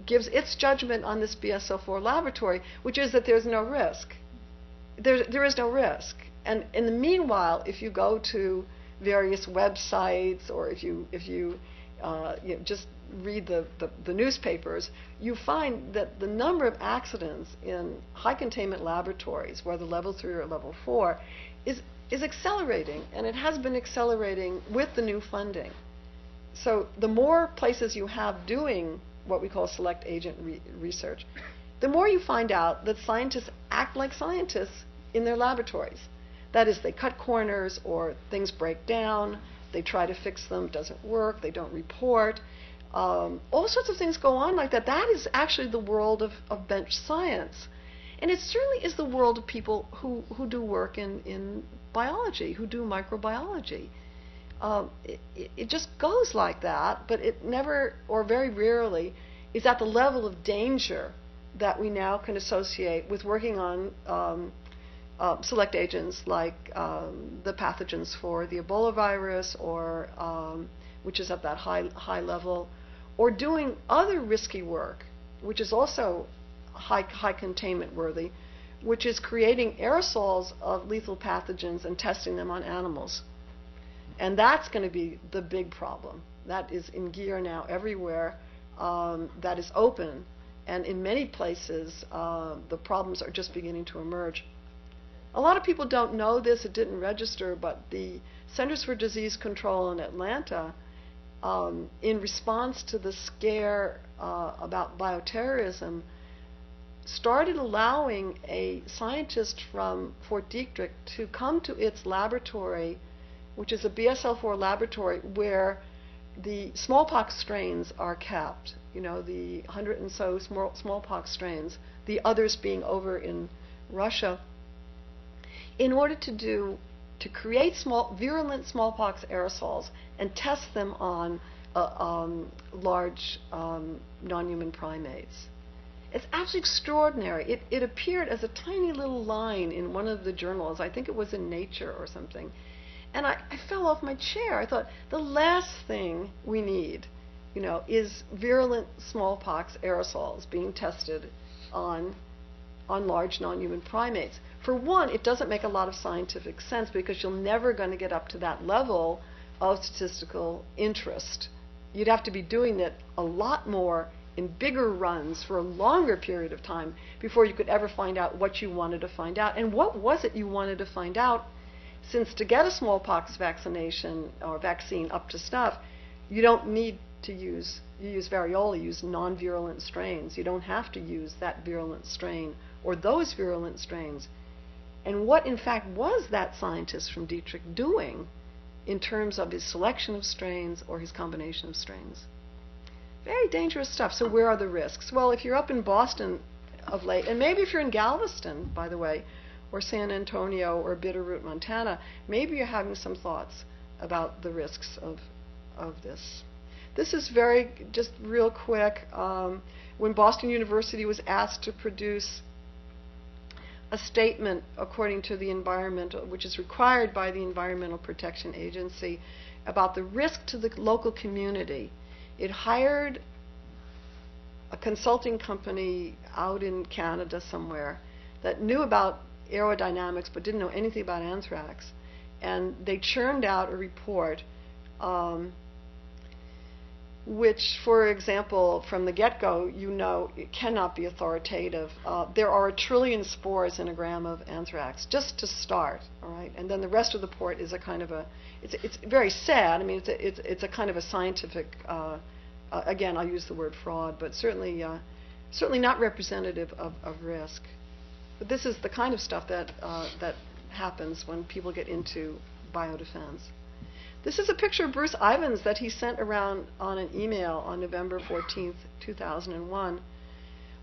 gives its judgment on this BSL-4 laboratory, which is that there's no risk. There is no risk. And in the meanwhile, if you go to various websites, or if you just read the newspapers, you find that the number of accidents in high containment laboratories, whether level 3 or level 4, is accelerating, and it has been accelerating with the new funding. So the more places you have doing what we call select agent research, the more you find out that scientists act like scientists in their laboratories. That is, they cut corners, or things break down, they try to fix them, it doesn't work, they don't report. All sorts of things go on like that. That is actually the world of bench science. And it certainly is the world of people who do work in biology, who do microbiology. It just goes like that, but it never, or very rarely, is at the level of danger that we now can associate with working on select agents like the pathogens for the Ebola virus, or which is at that high level, or doing other risky work, which is also high containment worthy, which is creating aerosols of lethal pathogens and testing them on animals. And that's going to be the big problem. That is in gear now everywhere. That is open. And in many places, the problems are just beginning to emerge. A lot of people don't know this. It didn't register, but the Centers for Disease Control in Atlanta, in response to the scare about bioterrorism, started allowing a scientist from Fort Detrick to come to its laboratory, which is a BSL-4 laboratory where the smallpox strains are kept, the 100 and so smallpox strains, the others being over in Russia, in order to create virulent smallpox aerosols and test them on large non-human primates. It's absolutely extraordinary. It appeared as a tiny little line in one of the journals. I think it was in Nature or something. And I fell off my chair. I thought, the last thing we need, is virulent smallpox aerosols being tested on large non-human primates. For one, it doesn't make a lot of scientific sense because you're never going to get up to that level of statistical interest. You'd have to be doing it a lot more in bigger runs for a longer period of time before you could ever find out what you wanted to find out. And what was it you wanted to find out? Since to get a smallpox vaccination or vaccine up to snuff, you don't need to you use variola, you use non-virulent strains. You don't have to use that virulent strain or those virulent strains. And what, in fact, was that scientist from Detrick doing in terms of his selection of strains or his combination of strains? Very dangerous stuff. So where are the risks? Well, if you're up in Boston of late, and maybe if you're in Galveston, by the way, or San Antonio or Bitterroot, Montana, maybe you're having some thoughts about the risks of this. This is just real quick. When Boston University was asked to produce a statement according to the environmental, which is required by the Environmental Protection Agency, about the risk to the local community, it hired a consulting company out in Canada somewhere that knew about aerodynamics but didn't know anything about anthrax. And they churned out a report which, for example, from the get-go, it cannot be authoritative. There are 1 trillion spores in a gram of anthrax, just to start, all right? And then the rest of the report is a kind of it's very sad. I mean, it's a kind of a scientific, again, I'll use the word fraud, but certainly not representative of risk. But this is the kind of stuff that happens when people get into biodefense. This is a picture of Bruce Ivins that he sent around on an email on November 14th, 2001.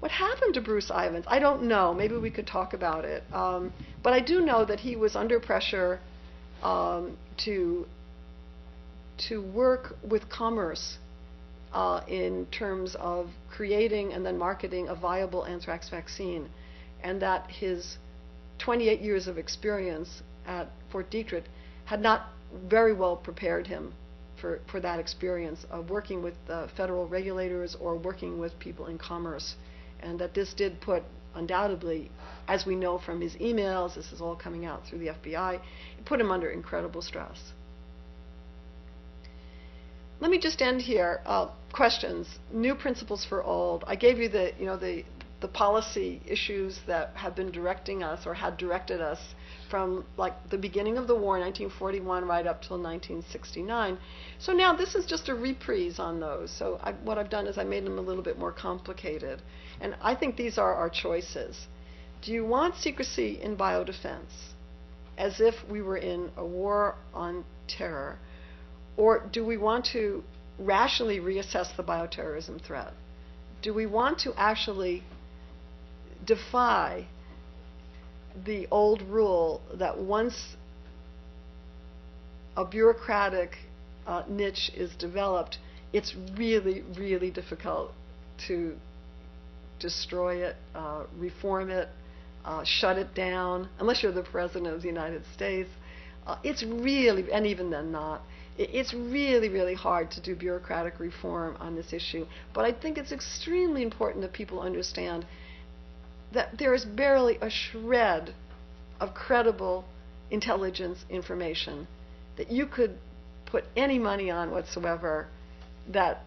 What happened to Bruce Ivins? I don't know. Maybe we could talk about it. But I do know that he was under pressure to work with commerce in terms of creating and then marketing a viable anthrax vaccine, and that his 28 years of experience at Fort Detrick had not very well prepared him for that experience of working with federal regulators or working with people in commerce, and that this did put, undoubtedly, as we know from his emails, this is all coming out through the FBI, it put him under incredible stress. Let me just end here. Questions. New principles for old. I gave you the policy issues that have been directing us or had directed us from like the beginning of the war, 1941, right up till 1969. So now this is just a reprise on those. So what I've done is I made them a little bit more complicated. And I think these are our choices. Do you want secrecy in biodefense, as if we were in a war on terror? Or do we want to rationally reassess the bioterrorism threat? Do we want to actually defy the old rule that once a bureaucratic niche is developed, it's really, really difficult to destroy it, reform it, shut it down, unless you're the President of the United States. It's really, and even then not, it's really, really hard to do bureaucratic reform on this issue. But I think it's extremely important that people understand that there is barely a shred of credible intelligence information that you could put any money on whatsoever that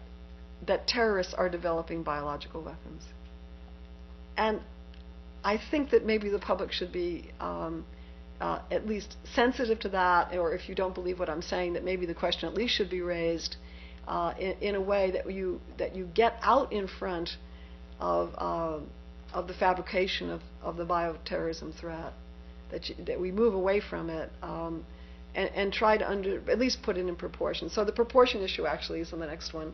terrorists are developing biological weapons. And I think that maybe the public should be at least sensitive to that, or if you don't believe what I'm saying, that maybe the question at least should be raised in a way that you get out in front of the fabrication of the bioterrorism threat, that we move away from it and try to at least put it in proportion. So the proportion issue actually is on the next one.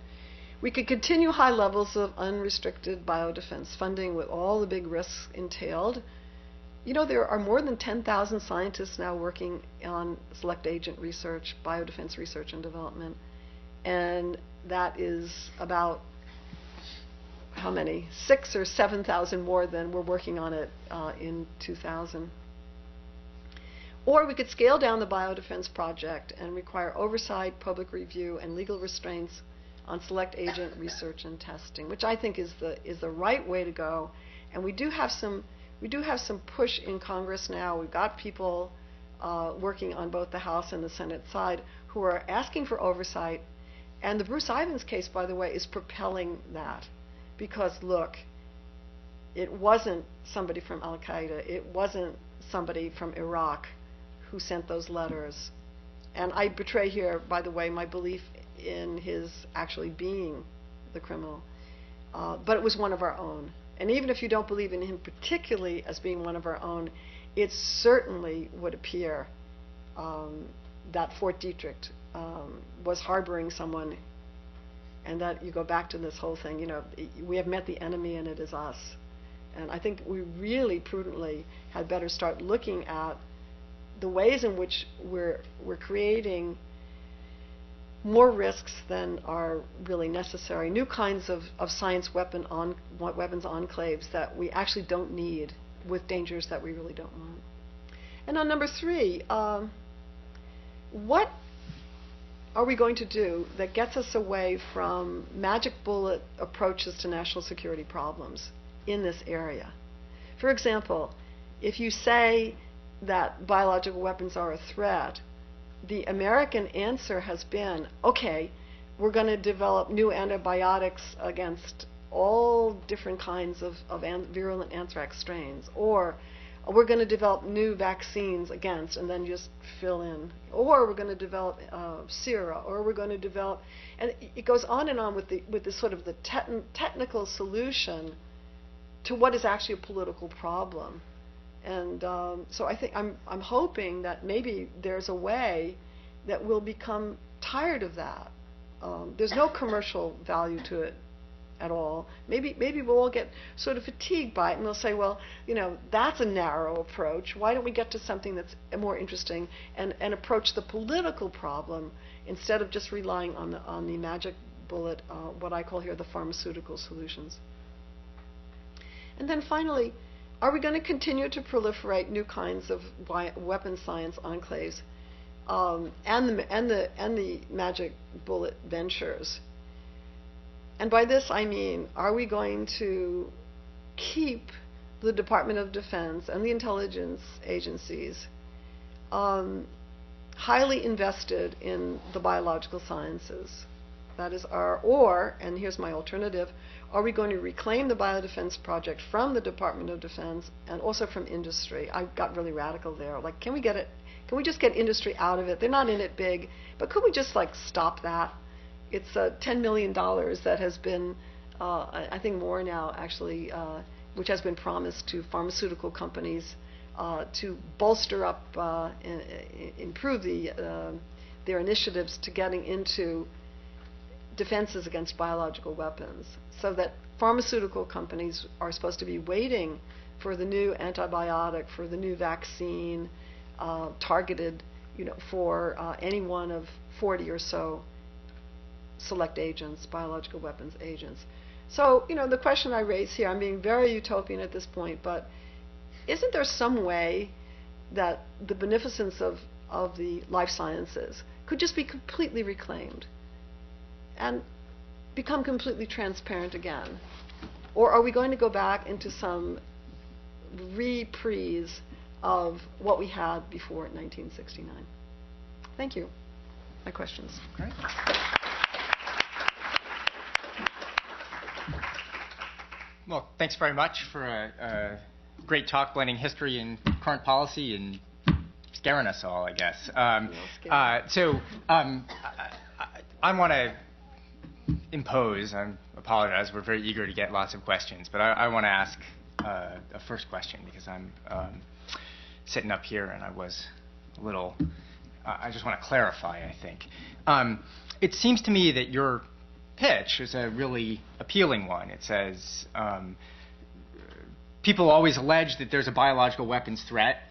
We could continue high levels of unrestricted biodefense funding with all the big risks entailed. You know, there are more than 10,000 scientists now working on select agent research, biodefense research and development, and that is about how many? 6,000 or 7,000 more than were working on it in 2000. Or we could scale down the biodefense project and require oversight, public review, and legal restraints on select agent research and testing, which I think is the right way to go. And we do have some push in Congress now. We've got people working on both the House and the Senate side who are asking for oversight. And the Bruce Ivins case, by the way, is propelling that. Because, look, it wasn't somebody from Al-Qaeda. It wasn't somebody from Iraq who sent those letters. And I betray here, by the way, my belief in his actually being the criminal. But it was one of our own. And even if you don't believe in him particularly as being one of our own, it certainly would appear that Fort Detrick was harboring someone, and that you go back to this whole thing, you know, we have met the enemy and it is us. And I think we really prudently had better start looking at the ways in which we're creating more risks than are really necessary, new kinds of science weapons enclaves that we actually don't need with dangers that we really don't want. And on number 3, what are we going to do that gets us away from magic bullet approaches to national security problems in this area? For example, if you say that biological weapons are a threat, the American answer has been, okay, we're going to develop new antibiotics against all different kinds of virulent anthrax strains, or we're going to develop new vaccines against, and then just fill in, or we're going to develop sera, or we're going to develop, and it goes on and on with the sort of the technical solution to what is actually a political problem. And so I think I'm hoping that maybe there's a way that we'll become tired of that. There's no commercial value to it at all. Maybe we'll all get sort of fatigued by it, and we'll say, well, you know, that's a narrow approach. Why don't we get to something that's more interesting and approach the political problem instead of just relying on the magic bullet, what I call here the pharmaceutical solutions. And then finally, are we going to continue to proliferate new kinds of weapons science enclaves and the magic bullet ventures? And by this I mean, are we going to keep the Department of Defense and the intelligence agencies highly invested in the biological sciences? That is and here's my alternative, are we going to reclaim the biodefense project from the Department of Defense and also from industry? I got really radical there. Like, can we just get industry out of it? They're not in it big, but could we just stop that? It's $10 million that has been, I think more now actually, which has been promised to pharmaceutical companies to bolster up, improve their initiatives to getting into defenses against biological weapons, so that pharmaceutical companies are supposed to be waiting for the new antibiotic, for the new vaccine, targeted, for any one of 40 or so select agents, biological weapons agents. So, the question I raise here, I'm being very utopian at this point, but isn't there some way that the beneficence of the life sciences could just be completely reclaimed and become completely transparent again? Or are we going to go back into some reprise of what we had before 1969. Thank you. My questions. Great. Well, thanks very much for a great talk blending history and current policy and scaring us all, I guess. I want to impose, I apologize, we're very eager to get lots of questions, but I want to ask a first question because I'm sitting up here and I was a little, I just want to clarify, I think. It seems to me that your pitch is a really appealing one. It says people always allege that there's a biological weapons threat.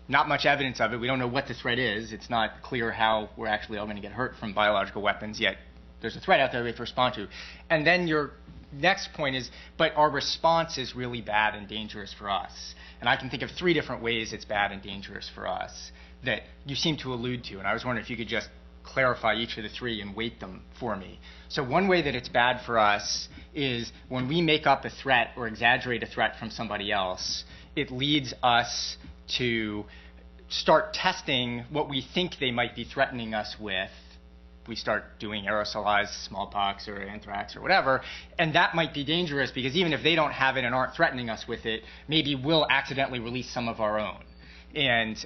Not much evidence of it. We don't know what the threat is. It's not clear how we're actually all going to get hurt from biological weapons, yet there's a threat out there we have to respond to. And then your next point is, but our response is really bad and dangerous for us. And I can think of 3 different ways it's bad and dangerous for us that you seem to allude to. And I was wondering if you could just clarify each of the 3 and weight them for me. So one way that it's bad for us is when we make up a threat or exaggerate a threat from somebody else, it leads us to start testing what we think they might be threatening us with. We start doing aerosolized smallpox or anthrax or whatever, and that might be dangerous because even if they don't have it and aren't threatening us with it, maybe we'll accidentally release some of our own, and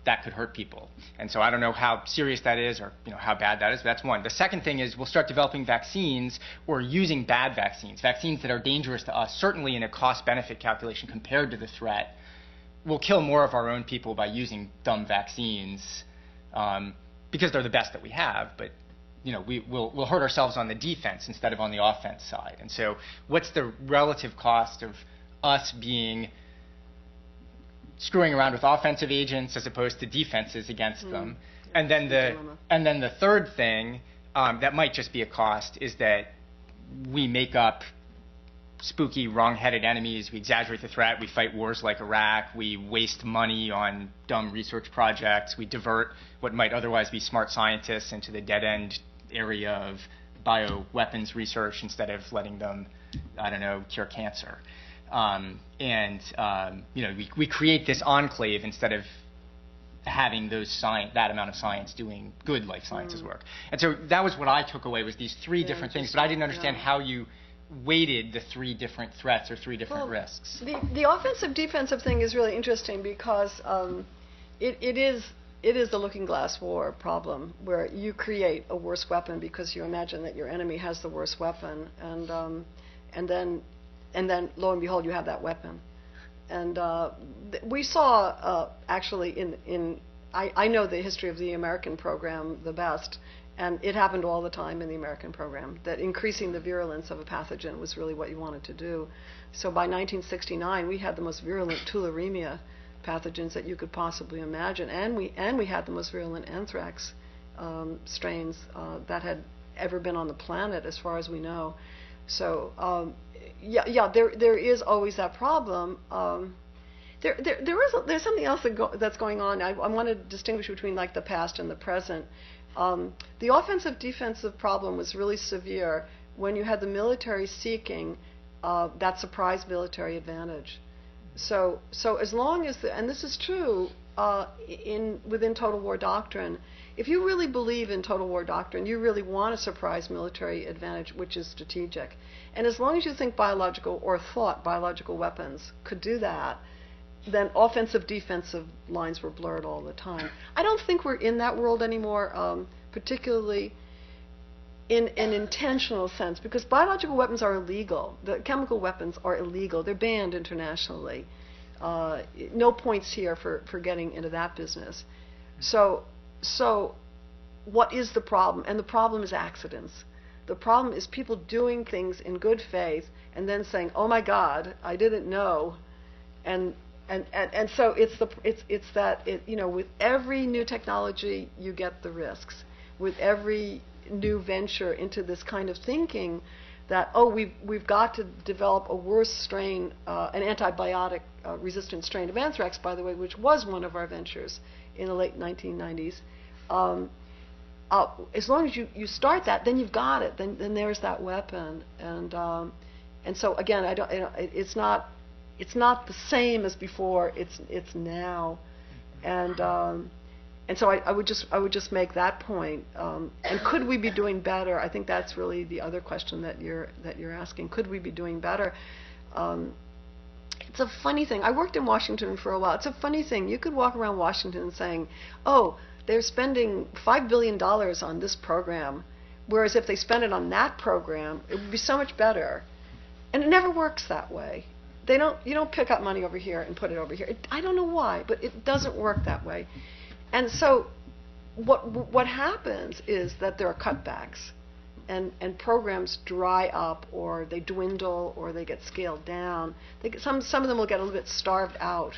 that could hurt people. And so I don't know how serious that is or how bad that is, but that's one. The second thing is we'll start developing vaccines or using bad vaccines that are dangerous to us, certainly in a cost-benefit calculation compared to the threat. We'll kill more of our own people by using dumb vaccines because they're the best that we have, but we'll hurt ourselves on the defense instead of on the offense side. And so what's the relative cost of us screwing around with offensive agents as opposed to defenses against them? And then the third thing that might just be a cost is that we make up spooky, wrong-headed enemies. We exaggerate the threat. We fight wars like Iraq. We waste money on dumb research projects. We divert what might otherwise be smart scientists into the dead-end area of bioweapons research instead of letting them, cure cancer. We create this enclave instead of having that amount of science doing good life sciences work. And so that was what I took away, was these 3 different things, but I didn't understand how you weighted the 3 different threats or 3 different risks. The offensive defensive thing is really interesting because it is the looking glass war problem where you create a worse weapon because you imagine that your enemy has the worse weapon, and then lo and behold you have that weapon. And we saw actually I know the history of the American program the best. And it happened all the time in the American program, that increasing the virulence of a pathogen was really what you wanted to do. So by 1969, we had the most virulent tularemia pathogens that you could possibly imagine, and we had the most virulent anthrax strains that had ever been on the planet, as far as we know. So there is always that problem. There's something else that's going on. I want to distinguish between like the past and the present. The offensive defensive problem was really severe when you had the military seeking that surprise military advantage. So as long as and this is true within total war doctrine, if you really believe in total war doctrine, you really want a surprise military advantage, which is strategic. And as long as you think biological weapons could do that, then offensive defensive lines were blurred all the time. I don't think we're in that world anymore, particularly in an intentional sense, because biological weapons are illegal. The chemical weapons are illegal. They're banned internationally. No points here for getting into that business. So what is the problem? And the problem is accidents. The problem is people doing things in good faith and then saying, "Oh my God, I didn't know," and so it's that with every new technology you get the risks. With every new venture into this kind of thinking that we've got to develop a worse strain, an antibiotic resistant strain of anthrax, by the way, which was one of our ventures in the late 1990s. As long as you start that, then you've got it. Then there's that weapon. And so again, it's not it's not the same as before. It's now, and so I would just make that point. And could we be doing better? I think that's really the other question that you're asking. Could we be doing better? It's a funny thing. I worked in Washington for a while. It's a funny thing. You could walk around Washington saying, "Oh, they're spending $5 billion on this program," whereas if they spent it on that program, it would be so much better. And it never works that way. You don't pick up money over here and put it over here. I don't know why, but it doesn't work that way. And so what happens is that there are cutbacks, and programs dry up, or they dwindle, or they get scaled down. Some of them will get a little bit starved out.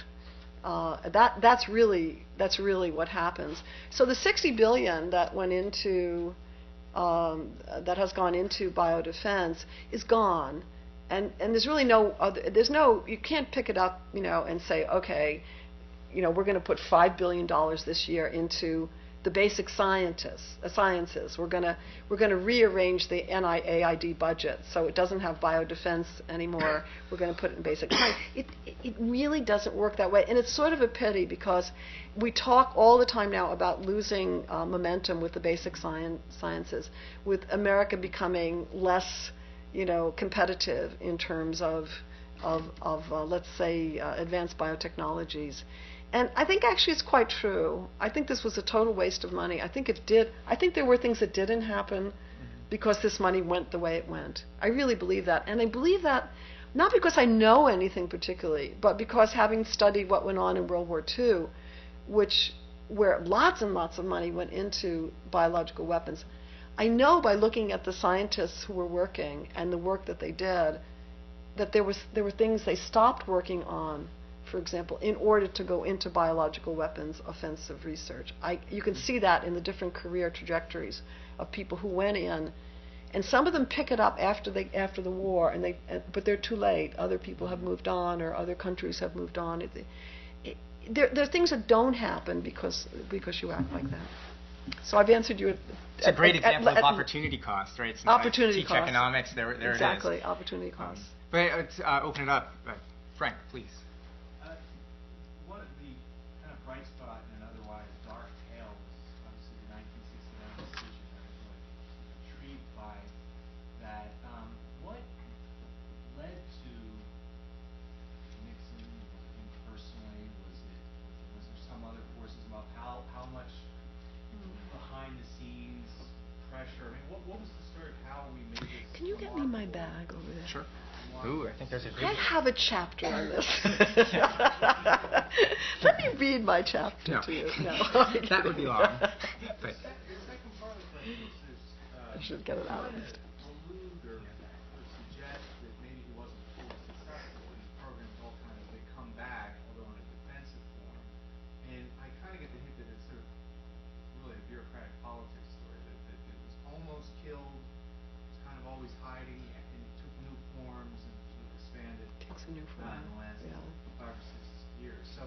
That's really what happens. So the $60 billion that went into that has gone into biodefense is gone, and there's really you can't pick it up, and say, okay, we're going to put $5 billion this year into the basic sciences. We're going to rearrange the NIAID budget so it doesn't have biodefense anymore. We're going to put it in basic science. It really doesn't work that way, and it's sort of a pity because we talk all the time now about losing momentum with the basic sciences, with America becoming less, competitive in terms of let's say advanced biotechnologies. And I think actually it's quite true. I think this was a total waste of money. I think there were things that didn't happen because this money went the way it went. I really believe that. And I believe that not because I know anything particularly, but because having studied what went on in World War II, where lots and lots of money went into biological weapons, I know by looking at the scientists who were working and the work that they did, that there were things they stopped working on, for example, in order to go into biological weapons offensive research. You can see that in the different career trajectories of people who went in, and some of them pick it up after the war, but they're too late. Other people have moved on, or other countries have moved on. There are things that don't happen because you act like that. So I've answered you. It's a great example of opportunity cost, right? Since opportunity I teach cost. Economics, there it is. Exactly, opportunity cost. But let's open it up. Frank, please. One of the kind of bright spot in an otherwise dark tale was obviously the 1969 decision. I was really intrigued by that. What led to Nixon, him personally? Was there some other forces about how much behind the scenes pressure? I mean, what was the story of how we made this? Can you get me my bag over there? Sure. Ooh, I think there's a I have a chapter on this. Let me read my chapter to you. No, that would be long. But the second part of the question is I should get it out of this. allude or suggest that maybe he wasn't fully successful. These programs all kind of they come back, although in a defensive form. And I kind of get the hint that it's sort of really a bureaucratic politics story. That it was almost killed, was kind of always hiding, and it took new forms and sort of expanded. Takes a new form. In the last 5 or 6 years. So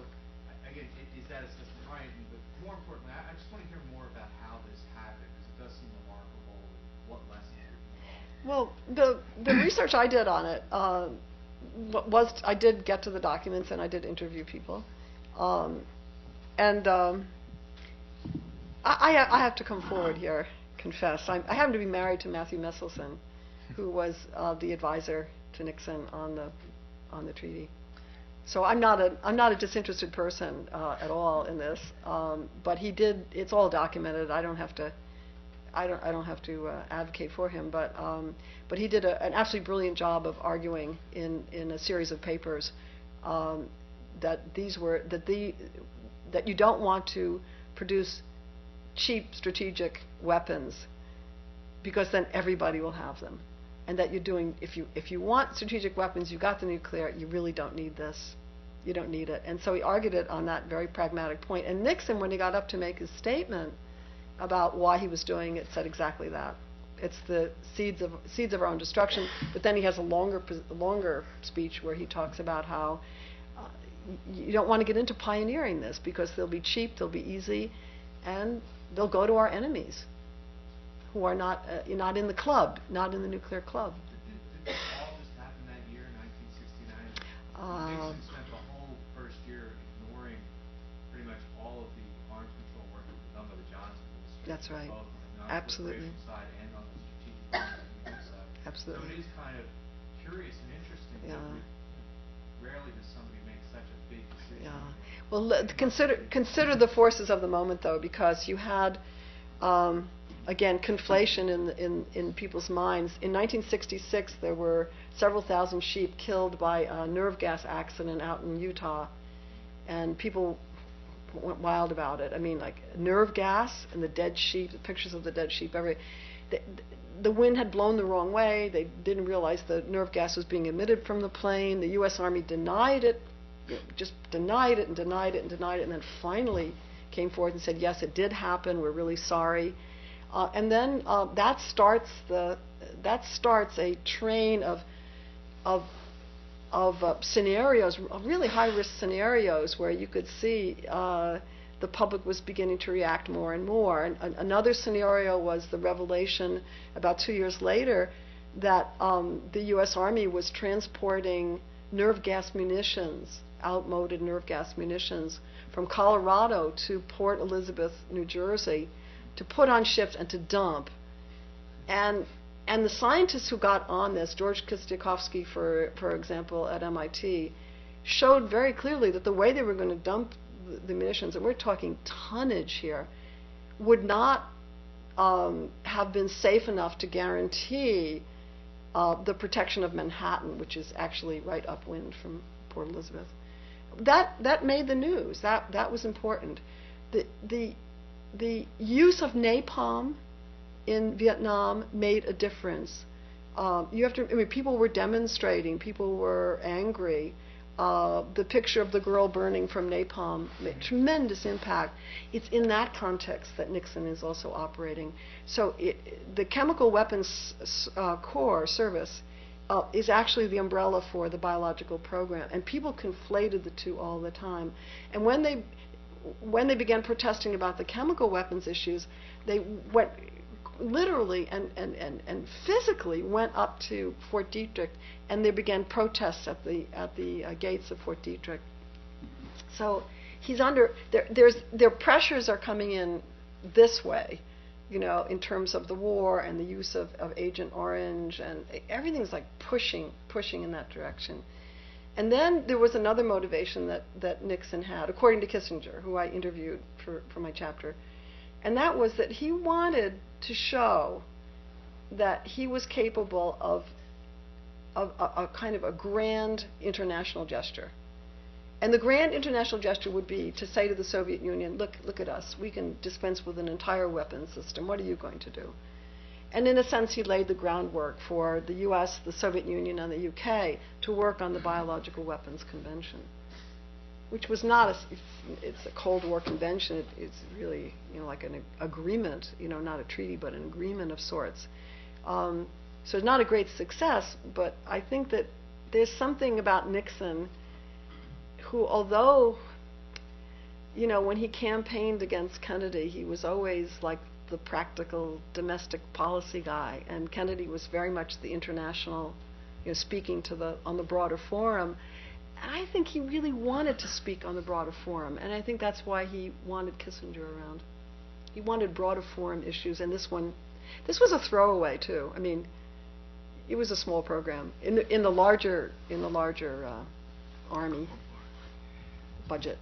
again, is that assessment right? But more importantly, I just want to hear more about how this happened, because it does seem remarkable. And what lessons? Well, the research I did on it was I did get to the documents and I did interview people, and I have to come forward here, confess. I happen to be married to Matthew Messelson, who was the advisor to Nixon on the treaty. So I'm not a disinterested person at all in this, but he did. It's all documented. I don't have to advocate for him, but he did an absolutely brilliant job of arguing in a series of papers that you don't want to produce cheap strategic weapons, because then everybody will have them. And that you're doing, if you want strategic weapons, you've got the nuclear, you really don't need this. You don't need it. And so he argued it on that very pragmatic point. And Nixon, when he got up to make his statement about why he was doing it, said exactly that. It's the seeds of our own destruction. But then he has a longer speech where he talks about how you don't want to get into pioneering this, because they'll be cheap, they'll be easy, and they'll go to our enemies, who are not in the club, not in the nuclear club. Did this all just happen that year, 1969? That's right. both on the Absolutely. non-proliferation side and on the strategic nuclear side. Absolutely. So it is kind of curious and interesting Yeah. that rarely does somebody make such a big decision. Yeah. Well, consider the forces of the moment, though, because you had, again, conflation in people's minds. In 1966, there were several thousand sheep killed by a nerve gas accident out in Utah, and people went wild about it. I mean, like nerve gas and the dead sheep, the pictures of the dead sheep. The wind had blown the wrong way. They didn't realize the nerve gas was being emitted from the plane. The U.S. Army denied it, just denied it and denied it and denied it, and then finally came forward and said, yes, it did happen. We're really sorry. And then that starts a train of scenarios, really high-risk scenarios, where you could see the public was beginning to react more and more. And another scenario was the revelation about 2 years later that the U.S. Army was transporting nerve gas munitions, outmoded nerve gas munitions, from Colorado to Port Elizabeth, New Jersey, to put on ships and to dump. And the scientists who got on this, George Kostiakowski, for example, at MIT, showed very clearly that the way they were going to dump the munitions, and we're talking tonnage here, would not have been safe enough to guarantee the protection of Manhattan, which is actually right upwind from Port Elizabeth. That made the news. That was important. The use of napalm in Vietnam made a difference. People were demonstrating, people were angry. The picture of the girl burning from napalm made tremendous impact. It's in that context that Nixon is also operating. So the Chemical Weapons Corps service is actually the umbrella for the biological program, and people conflated the two all the time. And when they began protesting about the chemical weapons issues, they went literally and physically went up to Fort Detrick, and they began protests at the gates of Fort Detrick. So he's under their pressures are coming in this way, in terms of the war and the use of Agent Orange, and everything's like pushing in that direction. And then there was another motivation that Nixon had, according to Kissinger, who I interviewed for my chapter, and that was that he wanted to show that he was capable of a kind of a grand international gesture. And the grand international gesture would be to say to the Soviet Union, look at us, we can dispense with an entire weapons system, what are you going to do? And in a sense, he laid the groundwork for the US, the Soviet Union, and the UK to work on the Biological Weapons Convention, which was not it's a Cold War convention. It's really, like an agreement, not a treaty, but an agreement of sorts. So it's not a great success, but I think that there's something about Nixon who, although, when he campaigned against Kennedy, he was always like the practical domestic policy guy, and Kennedy was very much the international, speaking on the broader forum. I think he really wanted to speak on the broader forum, and I think that's why he wanted Kissinger around. He wanted broader forum issues, and this was a throwaway too. I mean, it was a small program in the larger Army budget.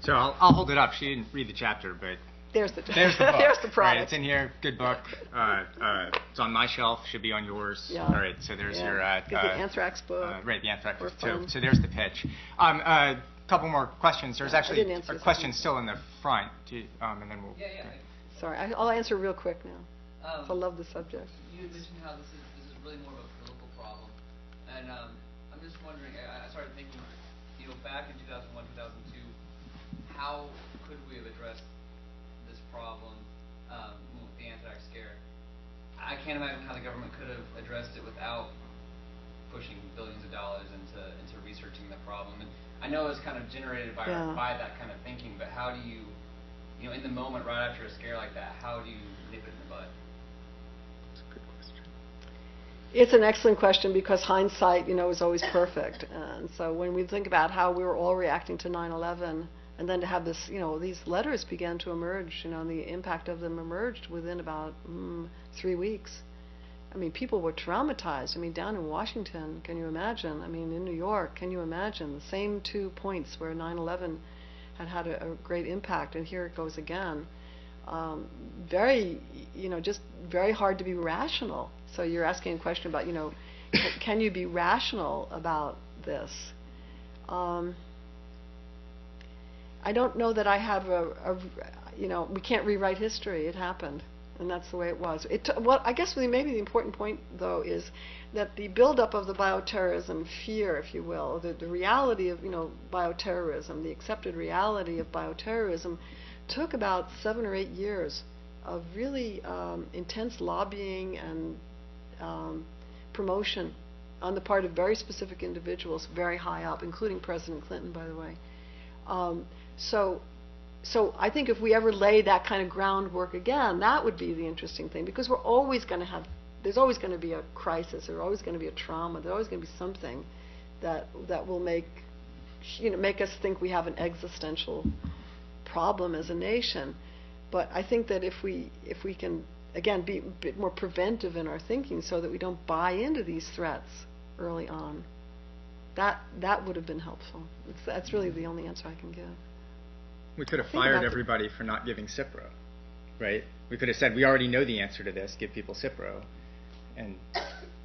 So I'll hold it up. She didn't read the chapter, but there's the book. There's the product. Right, it's in here. Good book. It's on my shelf. Should be on yours. Yeah. All right. So there's your the anthrax book. Right, the anthrax book. Fun. So there's the pitch. A couple more questions. There's actually a question still in the front, and then we'll. Yeah. Sorry, I'll answer real quick now. I love the subject. You mentioned how this is really more of a political problem, and I'm just wondering. I started thinking, back in 2001, 2002, how could we have addressed this problem with the anthrax scare? I can't imagine how the government could have addressed it without pushing billions of dollars into researching the problem. And I know it's kind of generated by that kind of thinking, but how do you, in the moment right after a scare like that, how do you nip it in the bud? That's a good question. It's an excellent question because hindsight, is always perfect. And so when we think about how we were all reacting to 9/11 And then to have this, these letters began to emerge, and the impact of them emerged within about 3 weeks. I mean, people were traumatized. I mean, down in Washington, can you imagine? I mean, in New York, can you imagine? The same 2 points where 9/11 had a great impact, and here it goes again. Just very hard to be rational. So you're asking a question about, can you be rational about this? I don't know that I have we can't rewrite history. It happened, and that's the way it was. I guess maybe the important point, though, is that the buildup of the bioterrorism fear, if you will, the reality of bioterrorism, the accepted reality of bioterrorism, took about 7 or 8 years of really intense lobbying and promotion on the part of very specific individuals, very high up, including President Clinton, by the way. So I think if we ever lay that kind of groundwork again, that would be the interesting thing, because there's always going to be a crisis, there's always going to be a trauma, there's always going to be something that will make us think we have an existential problem as a nation. But I think that if we can again be a bit more preventive in our thinking, so that we don't buy into these threats early on, that would have been helpful. That's really the only answer I can give. We could have fired everybody for not giving Cipro, right? We could have said, we already know the answer to this, give people Cipro,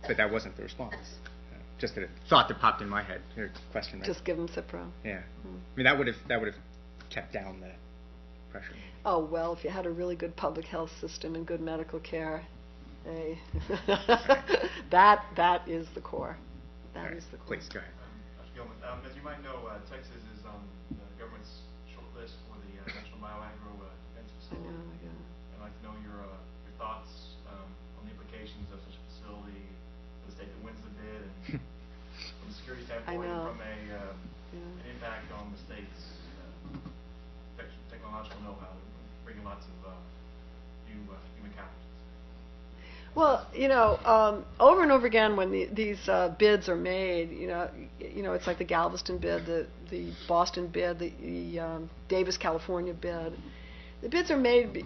but that wasn't the response. Just a thought that popped in my head. Your question, right? Just give them Cipro. Yeah. I mean, that would have kept down the pressure. Oh, well, if you had a really good public health system and good medical care, hey, that is the core. That is the core. Please, go ahead. As you might know, Texas is on the government's short list for the National Bioagro Defense Facility. I'd like to know your thoughts on the implications of such a facility for the state that wins the bid, and from a security standpoint, and from an impact on the state's technological know-how, bringing lots of new human capital. Well, over and over again when these bids are made, it's like the Galveston bid, the Boston bid, the Davis, California bid. The bids are made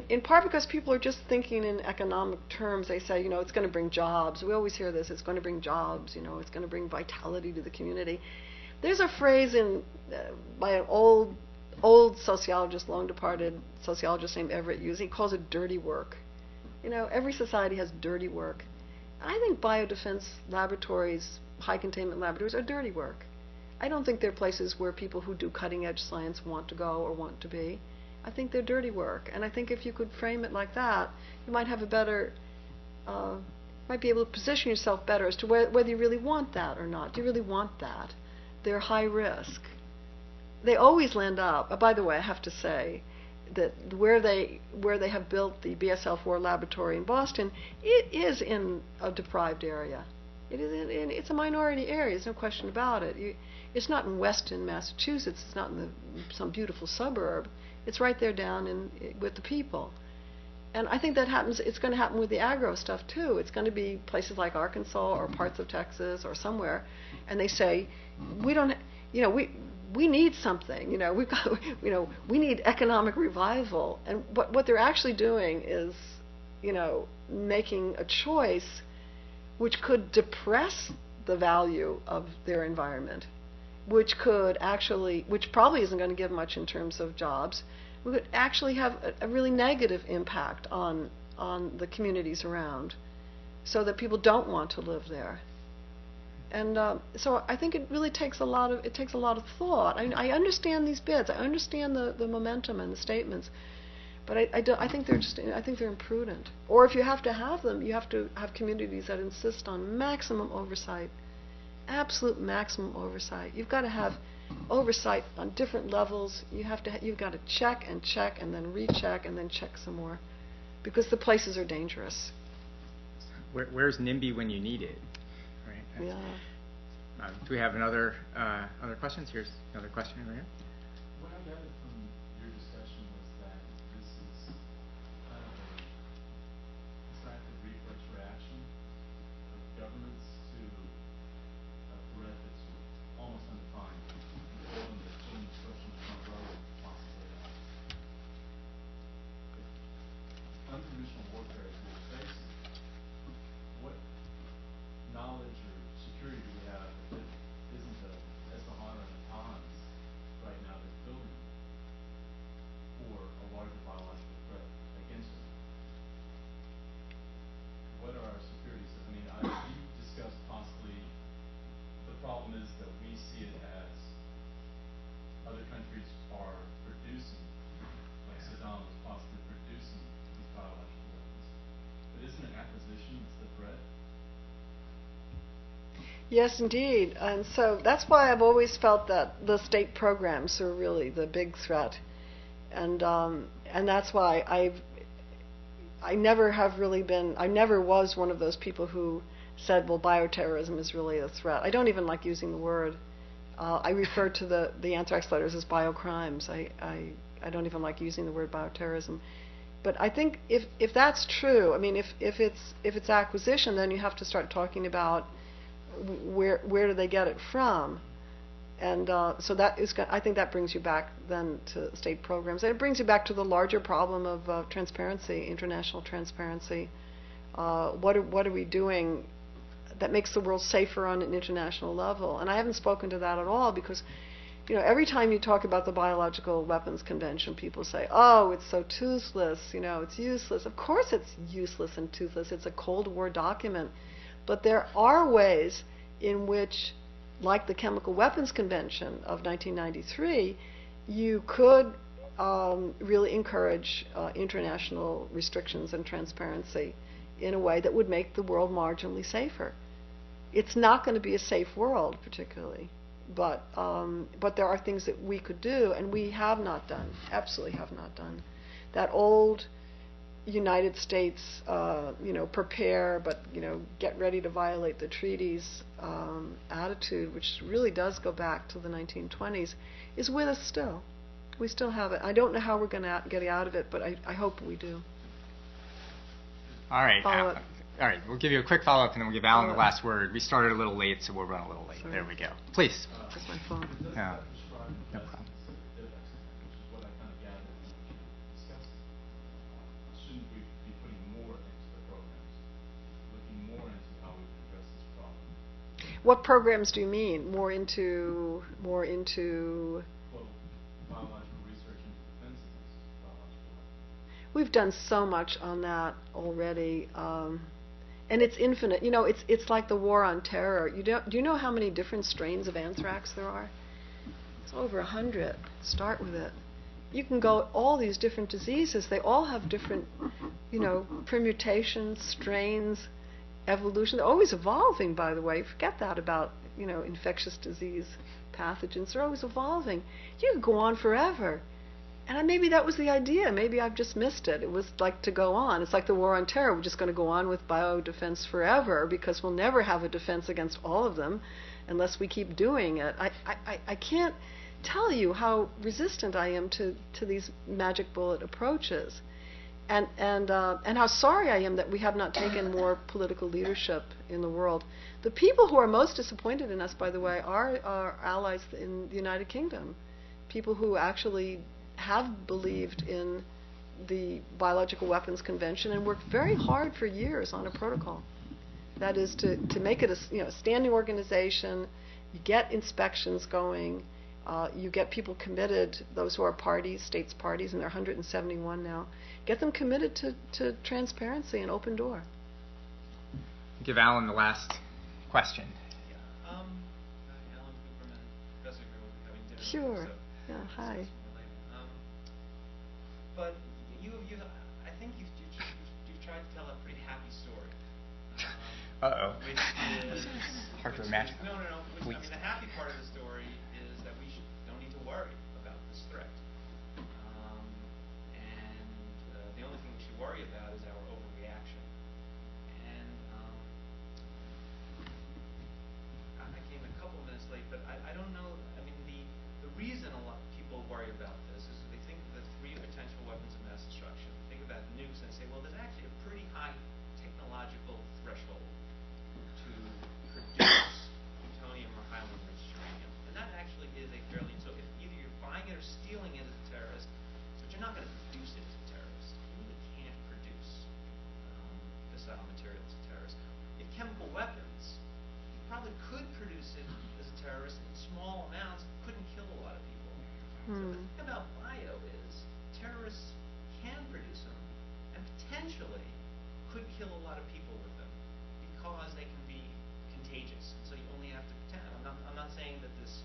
in part because people are just thinking in economic terms. They say, it's going to bring jobs. We always hear this. It's going to bring jobs. It's going to bring vitality to the community. There's a phrase by an old sociologist, long departed sociologist named Everett Hughes. He calls it dirty work. Every society has dirty work. I think biodefense laboratories, high containment laboratories, are dirty work. I don't think they're places where people who do cutting edge science want to go or want to be. I think they're dirty work. And I think if you could frame it like that, you might have might be able to position yourself better as to whether you really want that or not. Do you really want that? They're high risk. They always land up. By the way, I have to say that where they have built the BSL-4 laboratory in Boston, it is in a deprived area. It's a minority area. There's no question about it. It's not in Weston, Massachusetts. It's not in some beautiful suburb. It's right there down with the people. And I think that happens. It's going to happen with the agro stuff too. It's going to be places like Arkansas or parts of Texas or somewhere, and they say, we don't. We need something, we've got, we need economic revival. And what they're actually doing is, making a choice which could depress the value of their environment, which probably isn't going to give much in terms of jobs, would actually have a really negative impact on the communities around, so that people don't want to live there. And so I think it really takes a lot of thought. I understand these bids. I understand the momentum and the statements, but I think they're imprudent. Or if you have to have them, you have to have communities that insist on maximum oversight, absolute maximum oversight. You've got to have oversight on different levels. You've got to check and then recheck and then check some more, because the places are dangerous. Where's NIMBY when you need it? Yeah. Do we have other questions? Here's another question over here. What I gathered from your discussion was that this is kind of a proactive reflex reaction of governments to a threat that's almost undefined. In the chain instructions front row, we see it as other countries are producing, like Saddam was possibly producing these biological weapons. But isn't it acquisition that's the threat? Yes, indeed. And so that's why I've always felt that the state programs are really the big threat. And that's why I never was one of those people who said, well, bioterrorism is really a threat. I don't even like using the word. I refer to the anthrax letters as biocrimes. I don't even like using the word bioterrorism. But I think if that's true, I mean, if it's acquisition, then you have to start talking about where do they get it from, and so that is. I think that brings you back then to state programs, and it brings you back to the larger problem of transparency, international transparency. What are we doing that makes the world safer on an international level? And I haven't spoken to that at all because, every time you talk about the Biological Weapons Convention, people say, oh, it's so toothless, it's useless. Of course it's useless and toothless. It's a Cold War document. But there are ways in which, like the Chemical Weapons Convention of 1993, you could really encourage international restrictions and transparency in a way that would make the world marginally safer. It's not going to be a safe world, particularly, but there are things that we could do, and we have not done, absolutely have not done. That old United States, prepare, but, get ready to violate the treaties attitude, which really does go back to the 1920s, is with us still. We still have it. I don't know how we're going to get out of it, but I hope we do. All right. Follow-up. All right. We'll give you a quick follow-up, and then we'll give Alan the last word. We started a little late, so we'll run a little late. Sorry. There we go. Please. Just my phone. No. No problem. Which is what I kind of gathered from what you discussed. Shouldn't we be putting more into the programs, looking more into how we can address this problem? What programs do you mean? More into Well, biological research and defense against biological weapons. We've done so much on that already, and it's infinite. It's like the war on terror. Do you know how many different strains of anthrax there are? It's over 100. Start with it. You can go all these different diseases. They all have different, permutations, strains, evolution. They're always evolving, by the way. Forget that about, infectious disease pathogens. They're always evolving. You could go on forever. And maybe that was the idea. Maybe I've just missed it. It was like to go on. It's like the war on terror. We're just going to go on with biodefense forever because we'll never have a defense against all of them unless we keep doing it. I can't tell you how resistant I am to these magic bullet approaches, and how sorry I am that we have not taken more political leadership in the world. The people who are most disappointed in us, by the way, are our allies in the United Kingdom, people who actually have believed in the Biological Weapons Convention and worked very hard for years on a protocol. That is to make it a standing organization. You get inspections going. You get people committed, those who are parties, states parties, and there are 171 now. Get them committed to transparency and open door. Give Alan the last question. Yeah. Alan Cooperman, Professor Girl, having dinner. Sure. So Yeah. Hi. But I think you've tried to tell a pretty happy story. Uh-oh. Which is hard to imagine. No. The happy part of the story is that we don't need to worry about this threat. And the only thing we should worry about is our overreaction. And I came a couple of minutes late, but I don't know. I mean, the reason a lot of people worry about this is that they think of the three potential weapons of mass destruction. Think about nukes and say, well, there's actually a pretty high technological threshold to produce plutonium or highly enriched uranium. And that actually is a fairly, so if either you're buying it or stealing it as a terrorist, but you're not going to produce it as a terrorist. You really can't produce fissile material as a terrorist. If chemical weapons, you probably could produce it as a terrorist in small amounts, couldn't kill a lot of people. So the thing about bio is terrorists can produce them and potentially could kill a lot of people with them because they can be contagious. So you only have to pretend. I'm not saying that this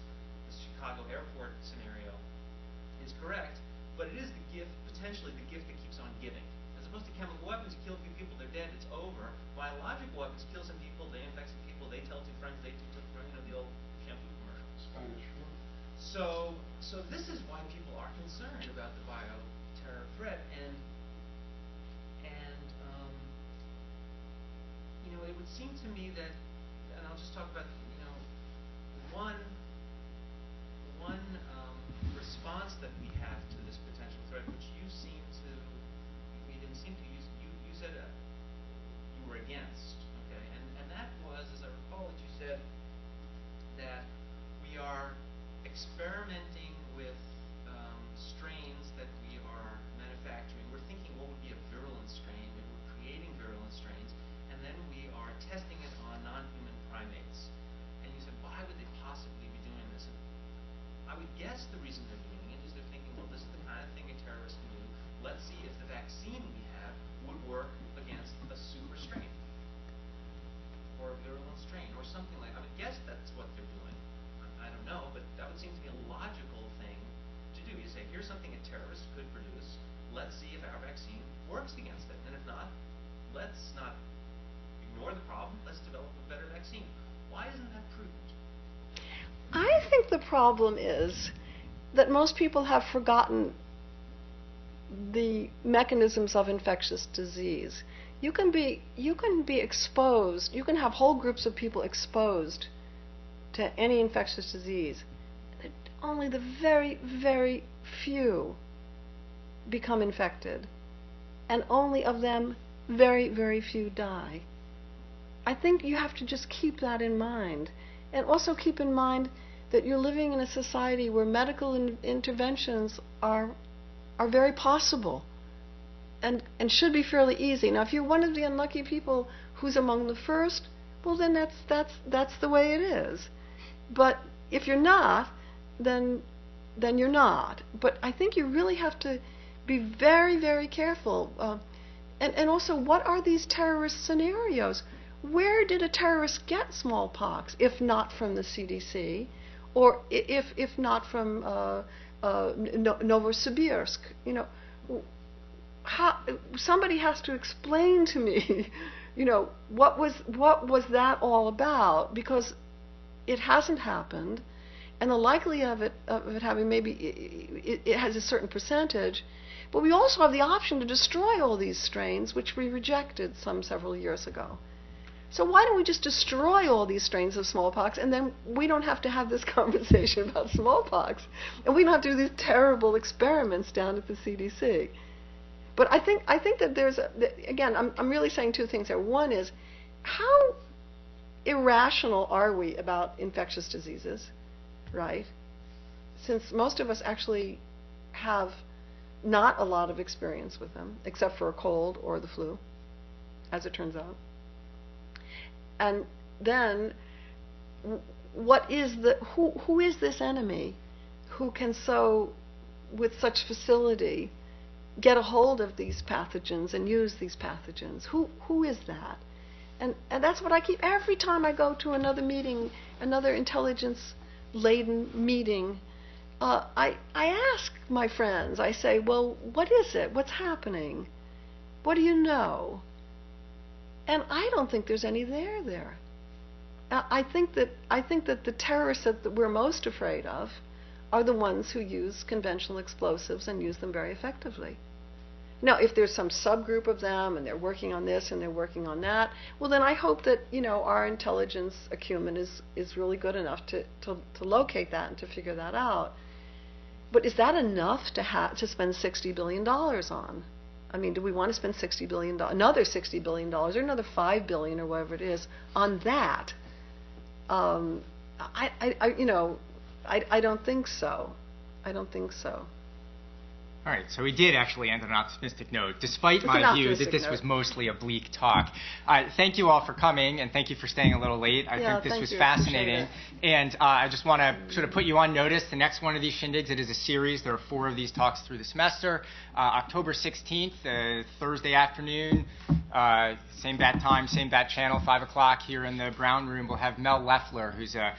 So this is why people are concerned about the bioterror threat, and it would seem to me that, and I'll just talk about one response that we have to this potential threat, which you didn't seem to use. You said you were against, okay, and that was, as I recall it, you said that we are experimenting with strains that we are manufacturing. We're thinking what would be a virulent strain. We're creating virulent strains, and then we are testing it on non-human primates. And you said, why would they possibly be doing this? And I would guess the reason they're doing it is they're thinking, well, this is the kind of thing a terrorist can do. Let's see if the vaccine we have would work against a super strain or a virulent strain or something like that. I would guess that's what they're doing. I don't know, but that would seem to be a logical thing to do. You say, here's something a terrorist could produce. Let's see if our vaccine works against it. And if not, let's not ignore the problem. Let's develop a better vaccine. Why isn't that prudent? I think the problem is that most people have forgotten the mechanisms of infectious disease. You can be exposed. You can have whole groups of people exposed to any infectious disease. Only the very, very few become infected, and only of them very, very few die. I think you have to just keep that in mind, and also keep in mind that you're living in a society where medical interventions are very possible and should be fairly easy. Now, if you're one of the unlucky people who's among the first, well, then that's the way it is. But if you're not, then you're not. But I think you really have to be very, very careful. And also, what are these terrorist scenarios? Where did a terrorist get smallpox, if not from the CDC, or if not from Novosibirsk? Somebody has to explain to me, what was that all about? Because it hasn't happened, and the likelihood of it having, maybe it has a certain percentage, but we also have the option to destroy all these strains, which we rejected several years ago. So why don't we just destroy all these strains of smallpox, and then we don't have to have this conversation about smallpox, and we don't have to do these terrible experiments down at the CDC. But I think that again, I'm really saying two things there. One is, how irrational are we about infectious diseases, right? Since most of us actually have not a lot of experience with them, except for a cold or the flu, as it turns out. And then, who is this enemy who can with such facility, get a hold of these pathogens and use these pathogens? Who is that? And that's what I keep, every time I go to another meeting, another intelligence-laden meeting, I ask my friends, I say, well, what is it? What's happening? What do you know? And I don't think there's any there. I think that the terrorists that we're most afraid of are the ones who use conventional explosives and use them very effectively. Now, if there's some subgroup of them and they're working on this and they're working on that, well, then I hope that our intelligence acumen is really good enough to locate that and to figure that out. But is that enough to spend $60 billion on? I mean, do we want to spend $60 billion, another $60 billion, or another $5 billion, or whatever it is, on that? I don't think so. I don't think so. All right, so we did actually end on an optimistic note, despite my view that this was mostly a bleak talk. Thank you all for coming, and thank you for staying a little late. I think this was fascinating. And I just want to sort of put you on notice. The next one of these shindigs, it is a series. There are 4 of these talks through the semester. October 16th, Thursday afternoon, same bat time, same bat channel, 5 o'clock here in the Brown Room. We'll have Mel Leffler, who's a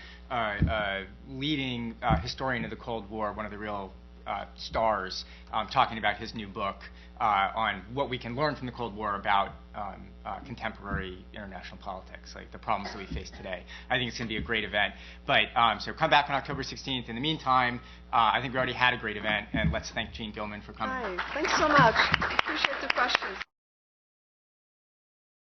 leading historian of the Cold War, one of the real stars talking about his new book on what we can learn from the Cold War about contemporary international politics, like the problems that we face today. I think it's going to be a great event. But so come back on October 16th. In the meantime, I think we already had a great event, and let's thank Jeanne Guillemin for coming. Hi, thanks so much. Appreciate the questions.